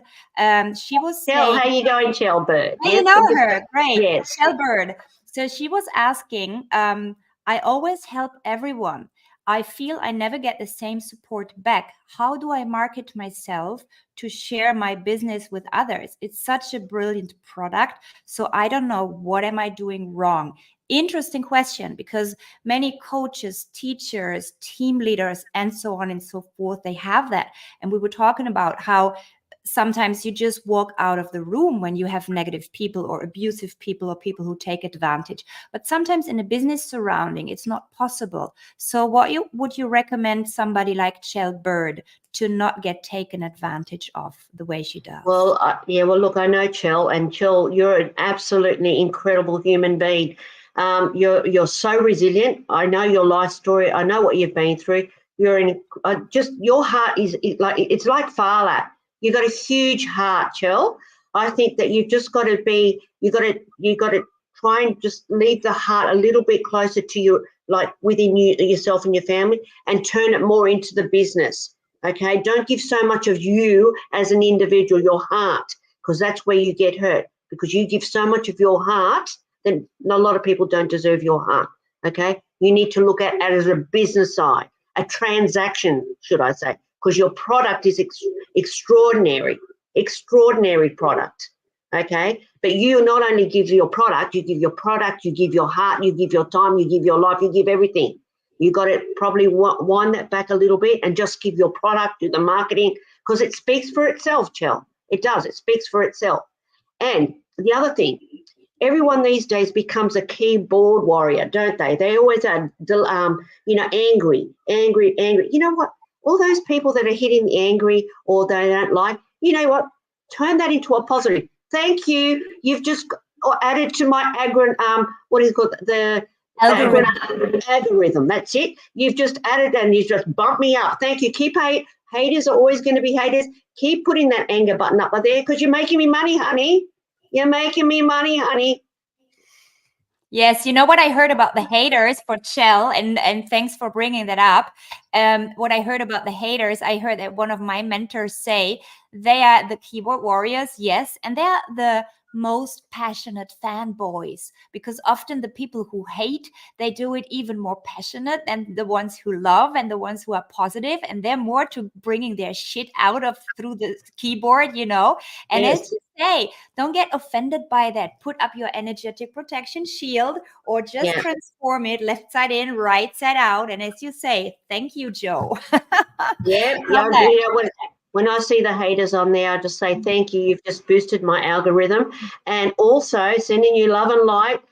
She was saying, how you going, Chell Bird? You know her, great. Yes. Chell Bird. So she was asking, I always help everyone. I feel I never get the same support back. How do I market myself to share my business with others? It's such a brilliant product. So I don't know, what am I doing wrong? Interesting question, because many coaches, teachers, team leaders, and so on and so forth, they have that. And we were talking about how sometimes you just walk out of the room when you have negative people or abusive people or people who take advantage. But sometimes in a business surrounding, it's not possible. So would you recommend somebody like Chell Bird to not get taken advantage of the way she does? Well, look, I know Chell, and Chell, you're an absolutely incredible human being. You're so resilient. I know your life story. I know what you've been through. Your heart is it's like Farlap. You've got a huge heart, Chell. I think that you've just got to try and just leave the heart a little bit closer to like within yourself and your family, and turn it more into the business. Okay, don't give so much of you as an individual, your heart, because that's where you get hurt, because you give so much of your heart, then a lot of people don't deserve your heart. Okay, you need to look at it as a business side, a transaction, should I say, because your product is extraordinary product. Okay, but you not only give your product, you give your heart, you give your time, you give your life, you give everything. You got to probably wind that back a little bit and just give your product, do the marketing, because it speaks for itself, Chell. It does. It speaks for itself. And the other thing, everyone these days becomes a keyboard warrior, don't they? They always are, angry. You know what? All those people that are hitting the angry or they don't like, you know what? Turn that into a positive. Thank you. You've just added to my the algorithm. That's it. You've just added and you just bumped me up. Thank you. Haters are always going to be haters. Keep putting that anger button up there because you're making me money, honey. You're making me money, honey. Yes, you know what I heard about the haters for Chell, and thanks for bringing that up. What I heard about the haters, I heard that one of my mentors say they are the keyboard warriors, yes, and they are the most passionate fanboys, because often the people who hate, they do it even more passionate than the ones who love and the ones who are positive, and they're more to bringing their shit out of through the keyboard, and Yes. as you say, don't get offended by that. Put up your energetic protection shield or just transform it left side in, right side out, and as you say, thank you, Joe. When I see the haters on there, I just say, thank you. You've just boosted my algorithm. And also sending you love and light.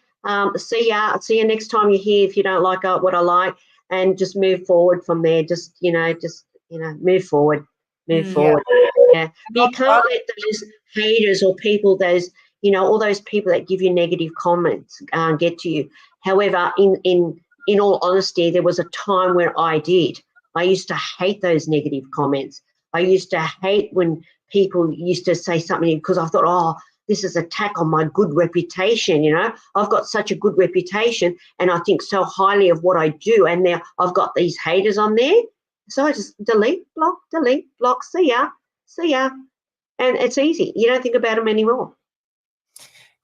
See you next time you're here if you don't like what I like. And just move forward from there. Just move forward. Move forward. Yeah. But you can't let those haters or people, all those people that give you negative comments get to you. However, in all honesty, there was a time where I did. I used to hate those negative comments. I used to hate when people used to say something because I thought, this is an attack on my good reputation, I've got such a good reputation and I think so highly of what I do, and now I've got these haters on there. So I just delete, block, see ya. And it's easy. You don't think about them anymore.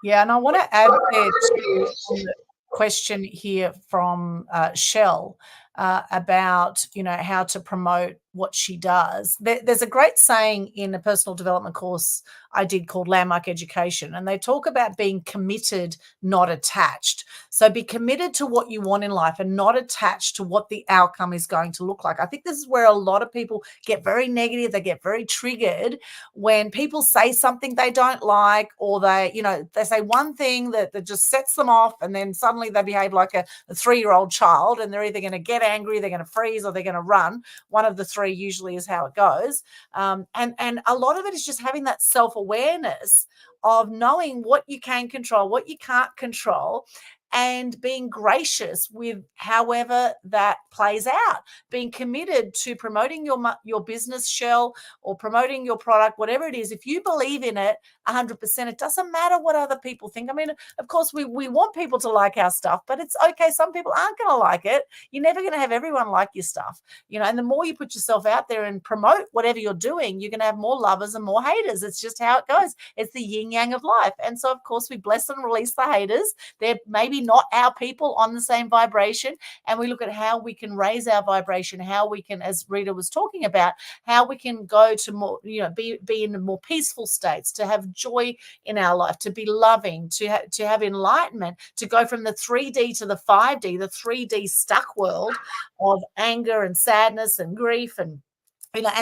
Yeah, and I want to add there to the question here from Shell about, how to promote what she does. There's a great saying in a personal development course I did called Landmark Education, and they talk about being committed, not attached. So be committed to what you want in life and not attached to what the outcome is going to look like. I think this is where a lot of people get very negative. They get very triggered when people say something they don't like, or they say one thing that just sets them off, and then suddenly they behave like a 3-year-old child, and they're either going to get angry, they're going to freeze, or they're going to run. One of the three usually is how it goes. And a lot of it is just having that self-awareness of knowing what you can control, what you can't control, and being gracious with however that plays out, being committed to promoting your business, Shell, or promoting your product, whatever it is. If you believe in it 100%, it doesn't matter what other people think. I mean, of course, we want people to like our stuff, but it's okay. Some people aren't going to like it. You're never going to have everyone like your stuff, and the more you put yourself out there and promote whatever you're doing, you're going to have more lovers and more haters. It's just how it goes. It's the yin yang of life. And so, of course, we bless and release the haters. They're maybe not our people on the same vibration, and we look at how we can raise our vibration, how we can, as Rita was talking about, how we can go to more, be in more peaceful states, to have joy in our life, to be loving, to have enlightenment, to go from the 3D to the 5D, the 3D stuck world of anger and sadness and grief and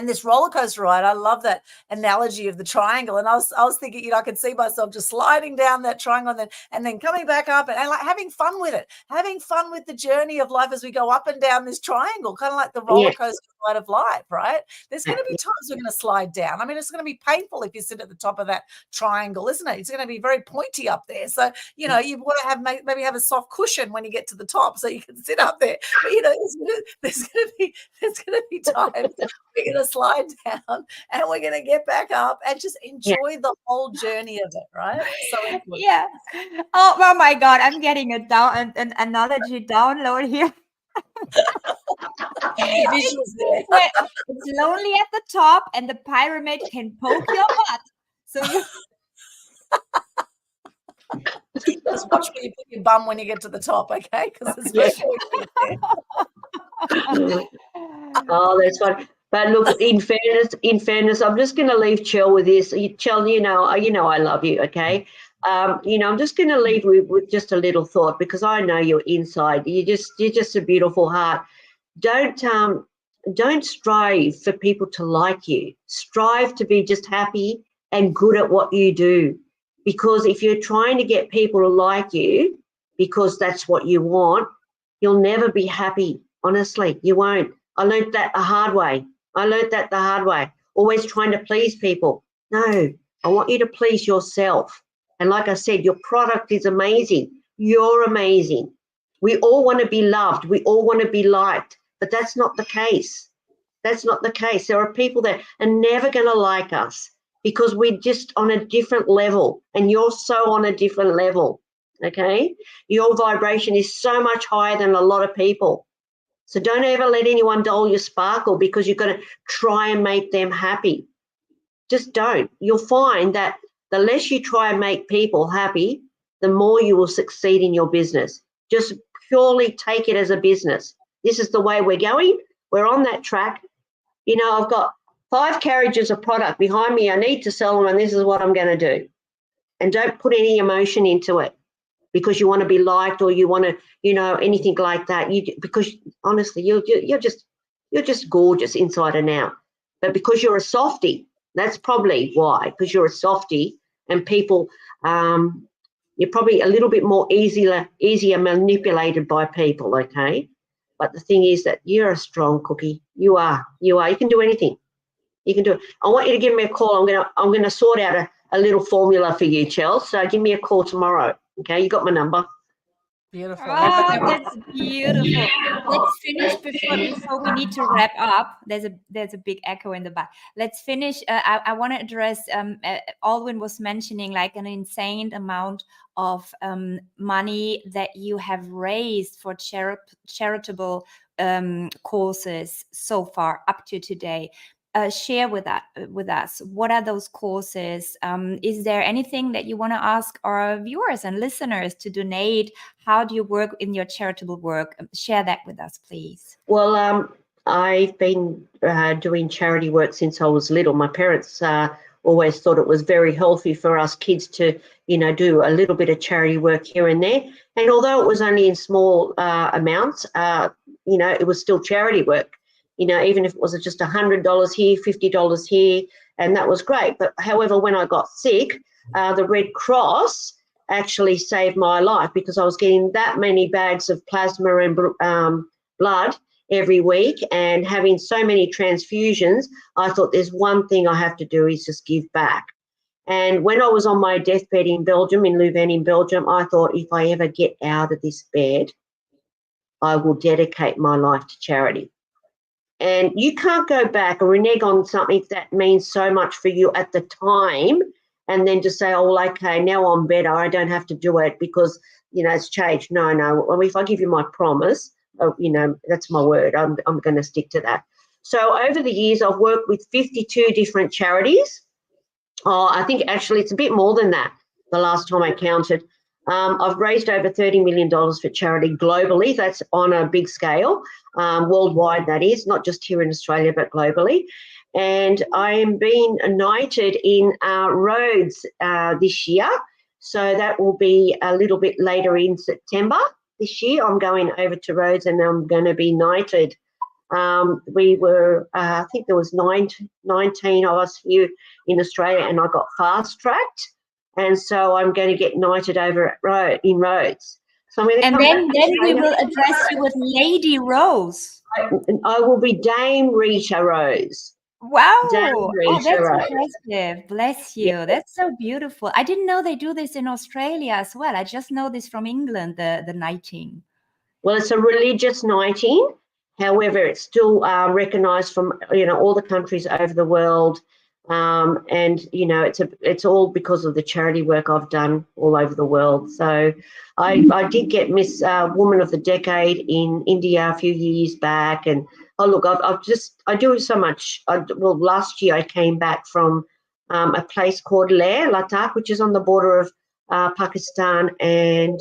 this roller coaster ride. I love that analogy of the triangle. And I was thinking, I could see myself just sliding down that triangle and then coming back up and like having fun with it, having fun with the journey of life as we go up and down this triangle, kind of like the roller coaster side of life, right? There's going to be times we're going to slide down. I mean, it's going to be painful if you sit at the top of that triangle, isn't it? It's going to be very pointy up there. So, you know, you want to have maybe have a soft cushion when you get to the top so you can sit up there. But, you know, there's going to be times we're going to slide down and we're going to get back up and just enjoy the whole journey of it, right? So important. Yeah. Oh my God, I'm getting an analogy download here. Visuals there. It's lonely at the top and the pyramid can poke your butt. So you just watch where you put your bum when you get to the top, okay? Because it's very Oh, that's fun. But look, in fairness, I'm just going to leave Chell with this. Chell, you know I love you, okay? You know, I'm just going to leave with just a little thought because I know you're inside. You're just a beautiful heart. Don't strive for people to like you. Strive to be just happy and good at what you do. Because if you're trying to get people to like you because that's what you want, you'll never be happy. Honestly, you won't. I learned that the hard way. Always trying to please people. No, I want you to please yourself. And like I said, your product is amazing. You're amazing. We all want to be loved. We all want to be liked. But that's not the case. There are people that are never going to like us because we're just on a different level. And you're so on a different level, okay? Your vibration is so much higher than a lot of people. So don't ever let anyone dull your sparkle because you're going to try and make them happy. Just don't. You'll find that the less you try and make people happy, the more you will succeed in your business. Just purely take it as a business. This is the way we're going. We're on that track. You know, I've got 5 carriages of product behind me. I need to sell them, and this is what I'm going to do. And don't put any emotion into it because you want to be liked or you want to, you know, anything like that. Because honestly, you're just gorgeous inside and out. But because you're a softie, that's probably why. Because you're a softie, and people, you're probably a little bit more easier manipulated by people. Okay, but the thing is that you're a strong cookie. You are. You can do anything. You can do it. I want you to give me a call. I'm gonna sort out a little formula for you, Chell. So give me a call tomorrow. Okay, you got my number. Beautiful. Oh, that's beautiful. Let's finish before we need to wrap up. There's a big echo in the back. Let's finish. I want to address. Aldwyn was mentioning like an insane amount of money that you have raised for charitable causes so far up to today. Share with us. What are those causes? Is there anything that you want to ask our viewers and listeners to donate? How do you work in your charitable work? Share that with us, please. Well, I've been doing charity work since I was little. My parents always thought it was very healthy for us kids to, you know, do a little bit of charity work here and there. And although it was only in small amounts, you know, it was still charity work. You know, even if it was just $100 here, $50 here, and that was great. But however, when I got sick, the Red Cross actually saved my life because I was getting that many bags of plasma and blood every week and having so many transfusions. I thought there's one thing I have to do is just give back. And when I was on my deathbed in Belgium, in Louvain in Belgium, I thought if I ever get out of this bed, I will dedicate my life to charity. And you can't go back or renege on something that means so much for you at the time and then just say, oh, well, okay, now I'm better. I don't have to do it because, you know, it's changed. No. Well, if I give you my promise, you know, that's my word. I'm going to stick to that. So over the years, I've worked with 52 different charities. I think actually it's a bit more than that the last time I counted. I've raised over $30 million for charity globally. That's on a big scale, worldwide that is, not just here in Australia but globally. And I am being knighted in Rhodes this year. So that will be a little bit later in September this year. I'm going over to Rhodes and I'm going to be knighted. We were, I think there was 19 of us here in Australia and I got fast-tracked. And so I'm going to get knighted over in Rhodes. So I'm going to And come then back to we Australia. will address you with Lady Rose. I will be Dame Rita Rose. Wow. Dame Oh, Rita that's Rose. impressive. Bless you. Yeah. That's so beautiful. I didn't know they do this in Australia as well. I just know this from England, the knighting. Well, it's a religious knighting. However, it's still recognised from all the countries over the world, and it's all because of the charity work I've done all over the world. So, I did get Miss Woman of the Decade in India a few years back, and look, I do so much. Well, last year I came back from a place called Leh, Ladakh, which is on the border of Pakistan and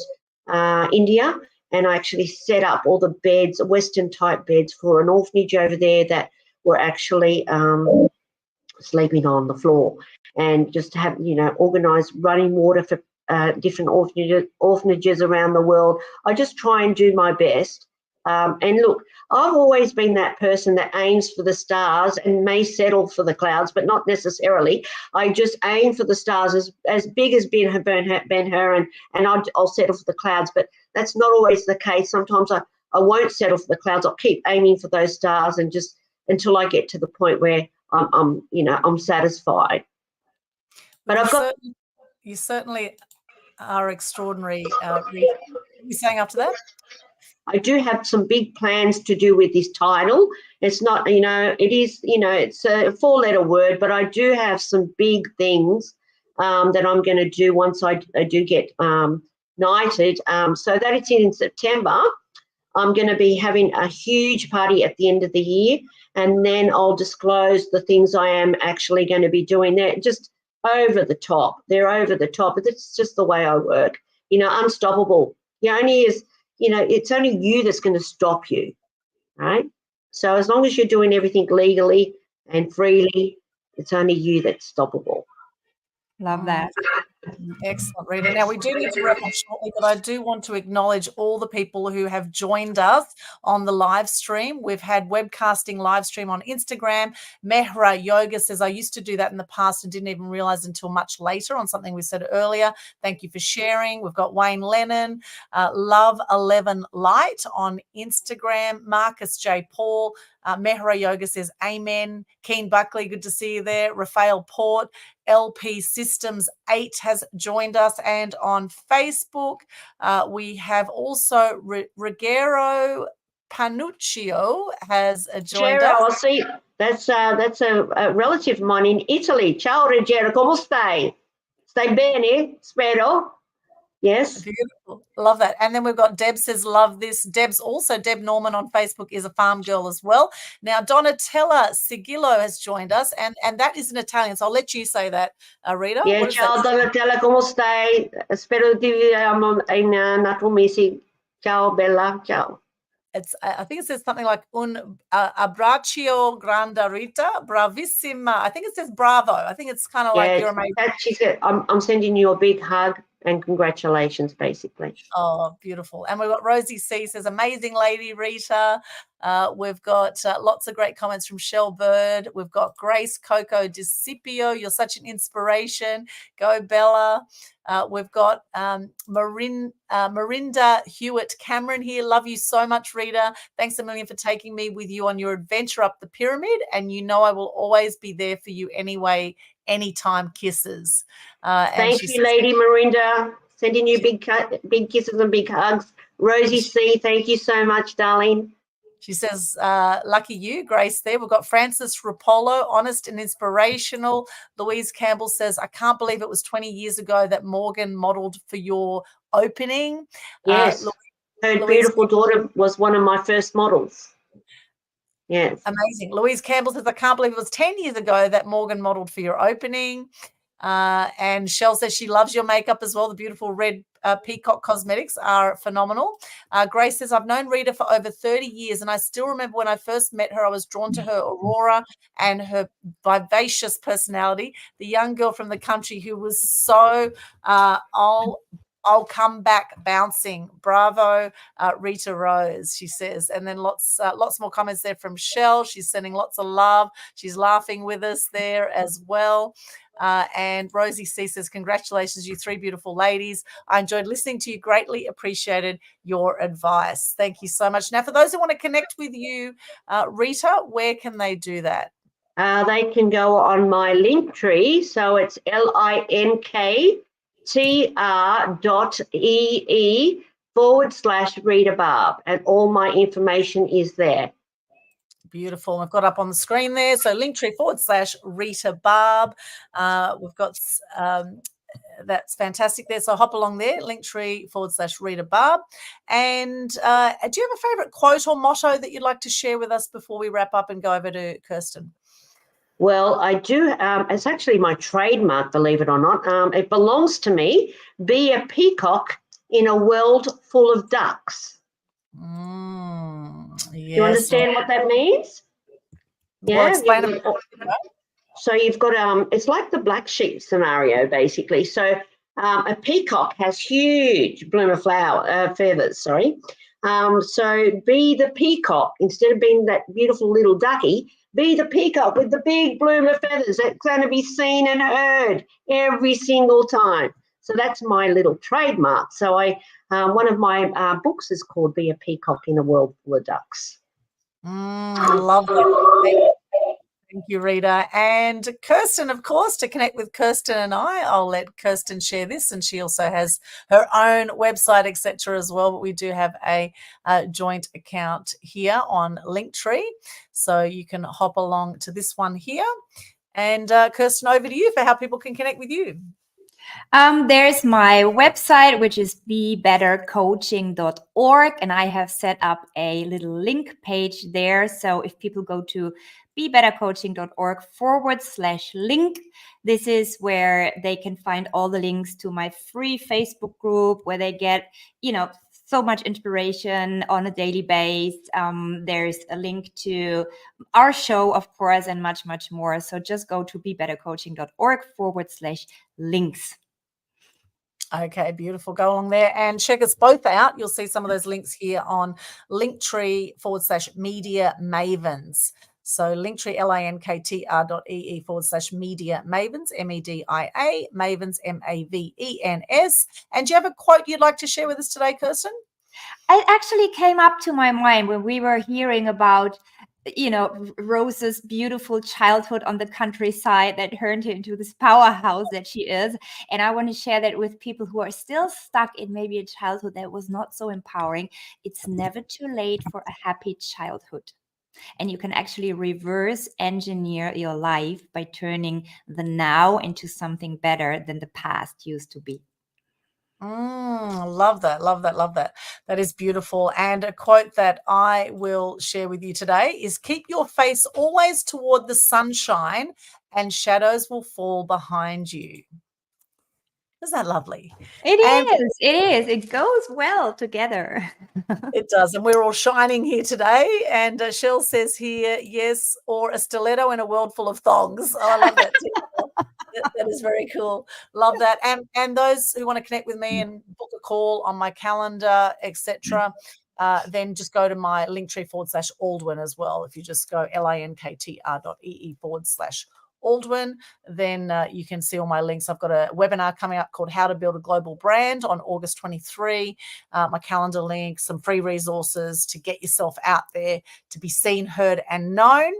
India. And I actually set up all the beds, Western type beds, for an orphanage over there that were actually sleeping on the floor, and just have organised running water for different orphanages around the world. I just try and do my best. And look, I've always been that person that aims for the stars and may settle for the clouds, but not necessarily. I just aim for the stars as big as Ben-Hur, and I'll settle for the clouds. But that's not always the case. Sometimes I won't settle for the clouds. I'll keep aiming for those stars, and just until I get to the point where I'm satisfied. But you certainly are extraordinary. Rita. What are you saying after that? I do have some big plans to do with this title. It's not, it is, it's a 4-letter word, but I do have some big things that I'm going to do once I do get knighted. So that it's in September. I'm going to be having a huge party at the end of the year, and then I'll disclose the things I am actually going to be doing. They're just over the top. They're over the top. It's just the way I work. Unstoppable. It's only you that's going to stop you, right? So as long as you're doing everything legally and freely, it's only you that's stoppable. Love that. Excellent, Rita. Now, we do need to wrap up shortly, but I do want to acknowledge all the people who have joined us on the live stream. We've had webcasting live stream on Instagram. Mehra Yoga says, I used to do that in the past and didn't even realize until much later on something we said earlier. Thank you for sharing. We've got Wayne Lennon, Love 11 Light on Instagram, Marcus J. Paul. Mehra Yoga says, amen. Keen Buckley, good to see you there. Rafael Port, LP Systems 8 has joined us, and on Facebook we have also Ruggero Panuccio has joined us. I see. That's a relative of mine in Italy. Ciao Ruggero, come stai? Stai bene? Spero. Yes. Beautiful. Love that. And then we've got Deb says, love this. Deb Norman on Facebook is a farm girl as well. Now, Donatella Sigillo has joined us, and that is in Italian. So I'll let you say that, Rita. Yeah, ciao Donatella, come stai? Spero di vediamo in un altro mese. Ciao, bella. Ciao. I think it says something like un abbraccio grande Rita, bravissima. I think it says bravo. I think it's kind of like you're amazing. She said, I'm sending you a big hug and congratulations, basically. Oh, beautiful. And we've got Rosie C says, amazing lady, Rita. We've got lots of great comments from Shell Bird. We've got Grace Coco Discipio. You're such an inspiration. Go Bella. We've got Marinda Hewitt Cameron here. Love you so much, Rita. Thanks a million for taking me with you on your adventure up the pyramid. And I will always be there for you anyway, anytime. Kisses. Thank you, Lady Marinda. Sending you big kisses and big hugs. Rosie C, thank you so much, darling. She says, lucky you, Grace, there. We've got Francis Rapolo, honest and inspirational. Louise Campbell says, I can't believe it was 20 years ago that Morgan modelled for your opening. Yes, her beautiful daughter was one of my first models. Yes. Amazing. Louise Campbell says, I can't believe it was 10 years ago that Morgan modelled for your opening. And Shell says she loves your makeup as well. The beautiful red Peacock Cosmetics are phenomenal. Grace says, I've known Rita for over 30 years, and I still remember when I first met her, I was drawn to her aurora and her vivacious personality. The young girl from the country who was so I'll come back bouncing. Bravo, Rita Rose, she says. And then lots more comments there from Shell. She's sending lots of love. She's laughing with us there as well. And Rosie C says, congratulations, you three beautiful ladies. I enjoyed listening to you. Greatly appreciated your advice. Thank you so much. Now, for those who want to connect with you, Rita, where can they do that? They can go on my link tree. So it's linktr.ee/Rita Barb, and all my information is there. Beautiful. I've got up on the screen there. So linktree/Rita Barb. We've got that's fantastic there. So hop along there, linktree/Rita Barb. And do you have a favorite quote or motto that you'd like to share with us before we wrap up and go over to Kerstin? Well, I do. It's actually my trademark, believe it or not. It belongs to me. Be a peacock in a world full of ducks. Yes. Do you understand what that means? Well, explain it. So you've got it's like the black sheep scenario, basically. So a peacock has huge bloom of feathers. Sorry. So be the peacock instead of being that beautiful little ducky. Be the peacock with the big bloom of feathers that's going to be seen and heard every single time. So that's my little trademark. So one of my books is called "Be a Peacock in a World Full of Ducks." Love that. Thank you, Rita. And Kerstin, of course, to connect with Kerstin and I'll let Kerstin share this, and she also has her own website, etc. as well, but we do have a joint account here on Linktree, so you can hop along to this one here. And Kerstin, over to you for how people can connect with you. There's my website, which is bebettercoaching.org, and I have set up a little link page there. So if people go to bebettercoaching.org/link, this is where they can find all the links to my free Facebook group, where they get, so much inspiration on a daily basis. There's a link to our show, of course, and much, much more. So just go to bebettercoaching.org/links. Okay, beautiful. Go along there and check us both out. You'll see some of those links here on Linktree/Media Mavens. So Linktree, linktr.ee/Media Mavens, MEDIA, Mavens, MAVENS. And do you have a quote you'd like to share with us today, Kerstin? It actually came up to my mind when we were hearing about, Rose's beautiful childhood on the countryside that turned her into this powerhouse that she is. And I want to share that with people who are still stuck in maybe a childhood that was not so empowering. It's never too late for a happy childhood. And you can actually reverse engineer your life by turning the now into something better than the past used to be. Love that. That is beautiful. And a quote that I will share with you today is, keep your face always toward the sunshine and shadows will fall behind you. Isn't that lovely? It is. It goes well together. It does. And we're all shining here today. And Shell says here, yes, or a stiletto in a world full of thongs. Oh, I love that too. That is very cool. Love that. And those who want to connect with me and book a call on my calendar, etc., then just go to my Linktree/Aldwyn as well. If you just go linktr.ee/Aldwyn, then you can see all my links. I've got a webinar coming up called How to Build a Global Brand on August 23. My calendar link, some free resources to get yourself out there to be seen, heard, and known.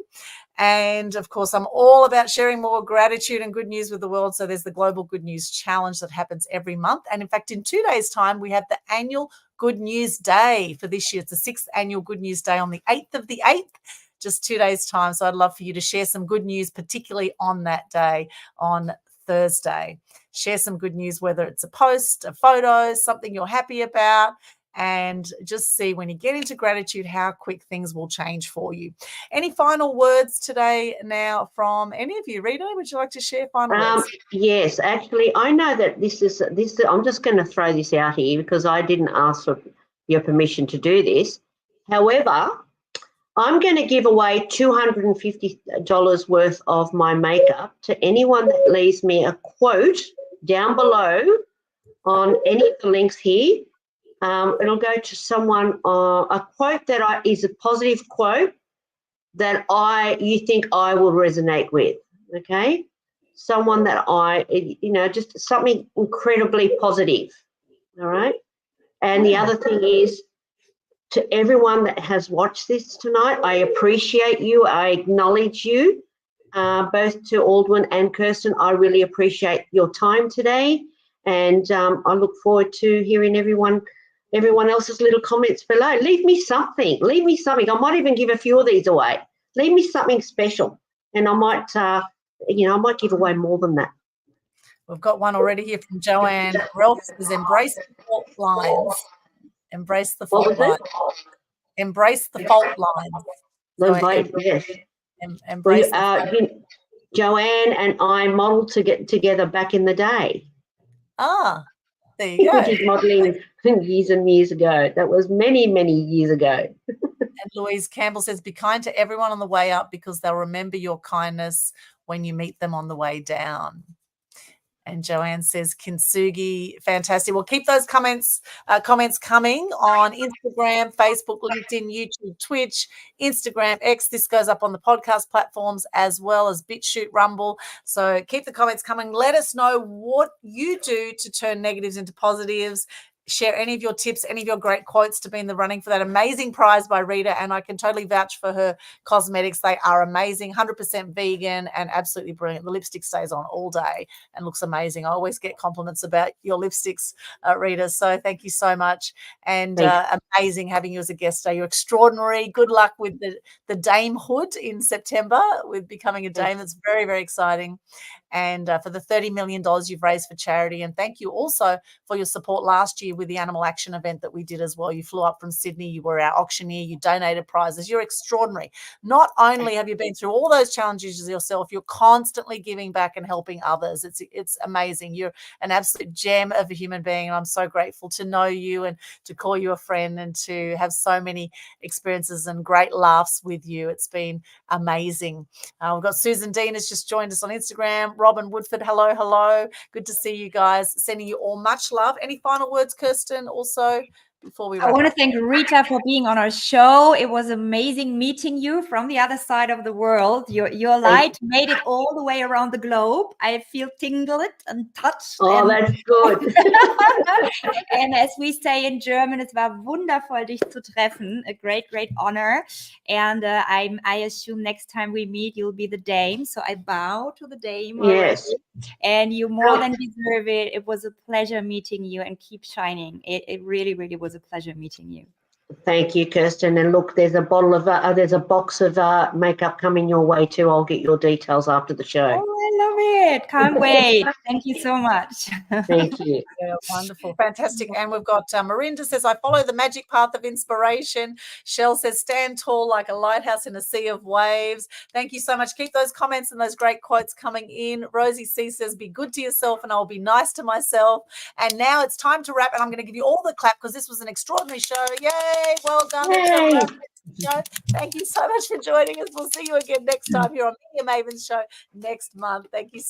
And of course, I'm all about sharing more gratitude and good news with the world. So there's the Global Good News Challenge that happens every month. And in fact, in 2 days' time, we have the annual Good News Day for this year. It's the 6th annual Good News Day on the 8th of the 8th, just 2 days' time. So I'd love for you to share some good news, particularly on that day, on Thursday. Share some good news, whether it's a post, a photo, something you're happy about, and just see when you get into gratitude how quick things will change for you. Any final words today now from any of you? Rita, would you like to share final words? Yes, actually, I know that this. I'm just going to throw this out here because I didn't ask for your permission to do this. However, I'm going to give away $250 worth of my makeup to anyone that leaves me a quote down below on any of the links here. It'll go to someone, a quote that is a positive quote that you think I will resonate with, okay? someone that just something incredibly positive. All right. And the other thing is, to everyone that has watched this tonight, I appreciate you. I acknowledge you, both to Aldwyn and Kerstin. I really appreciate your time today. And I look forward to hearing everyone else's little comments below. Leave me something. Leave me something. I might even give a few of these away. Leave me something special, and I might, I might give away more than that. We've got one already here from Joanne. Ralph says, embrace the fault lines. Embrace the fault lines. Embrace the fault lines. Yes. Embrace Joanne and I modelled to get together back in the day. Ah, there you go. We did modelling years and years ago. That was many, many years ago. And Louise Campbell says, be kind to everyone on the way up because they'll remember your kindness when you meet them on the way down. And Joanne says, Kintsugi, fantastic. Well, keep those comments coming on Instagram, Facebook, LinkedIn, YouTube, Twitch, Instagram, X. This goes up on the podcast platforms as well as BitChute, Rumble. So keep the comments coming. Let us know what you do to turn negatives into positives. Share any of your tips, any of your great quotes to be in the running for that amazing prize by Rita. And I can totally vouch for her cosmetics. They are amazing, 100% vegan and absolutely brilliant. The lipstick stays on all day and looks amazing. I always get compliments about your lipsticks, Rita. So thank you so much. And amazing having you as a guest today. You're extraordinary. Good luck with the damehood in September with becoming a dame. It's very, very exciting. And for the $30 million you've raised for charity. And thank you also for your support last year with the Animal Action event that we did as well. You flew up from Sydney. You were our auctioneer. You donated prizes. You're extraordinary. Not only have you been through all those challenges yourself, you're constantly giving back and helping others. It's amazing. You're an absolute gem of a human being. And I'm so grateful to know you and to call you a friend and to have so many experiences and great laughs with you. It's been amazing. We've got Susan Dean has just joined us on Instagram. Robin Woodford, hello. Good to see you guys. Sending you all much love. Any final words, Kerstin, also before we wrap I want to up? thank Rita for being on our show. It was amazing meeting you from the other side of the world. Your light made it all the way around the globe. I feel tingled and touched. Oh, that's good. And as we say in German, es war wundervoll, dich zu treffen. A great honor. And I assume next time we meet, you'll be the dame. So I bow to the dame. Yes. Already. And you more than deserve it. It was a pleasure meeting you, and keep shining. It really was a pleasure meeting you. Thank you, Kerstin. And look, there's a box of makeup coming your way too. I'll get your details after the show. Oh, I love it. Can't wait. Thank you so much. Thank you. Yeah, wonderful. Fantastic. And we've got Marinda says, I follow the magic path of inspiration. Shell says, stand tall like a lighthouse in a sea of waves. Thank you so much. Keep those comments and those great quotes coming in. Rosie C says, be good to yourself and I'll be nice to myself. And now it's time to wrap. And I'm going to give you all the clap because this was an extraordinary show. Yay. Well done. Yay. Show. Thank you so much for joining us. We'll see you again next time here on Media Mavens Show next month. Thank you so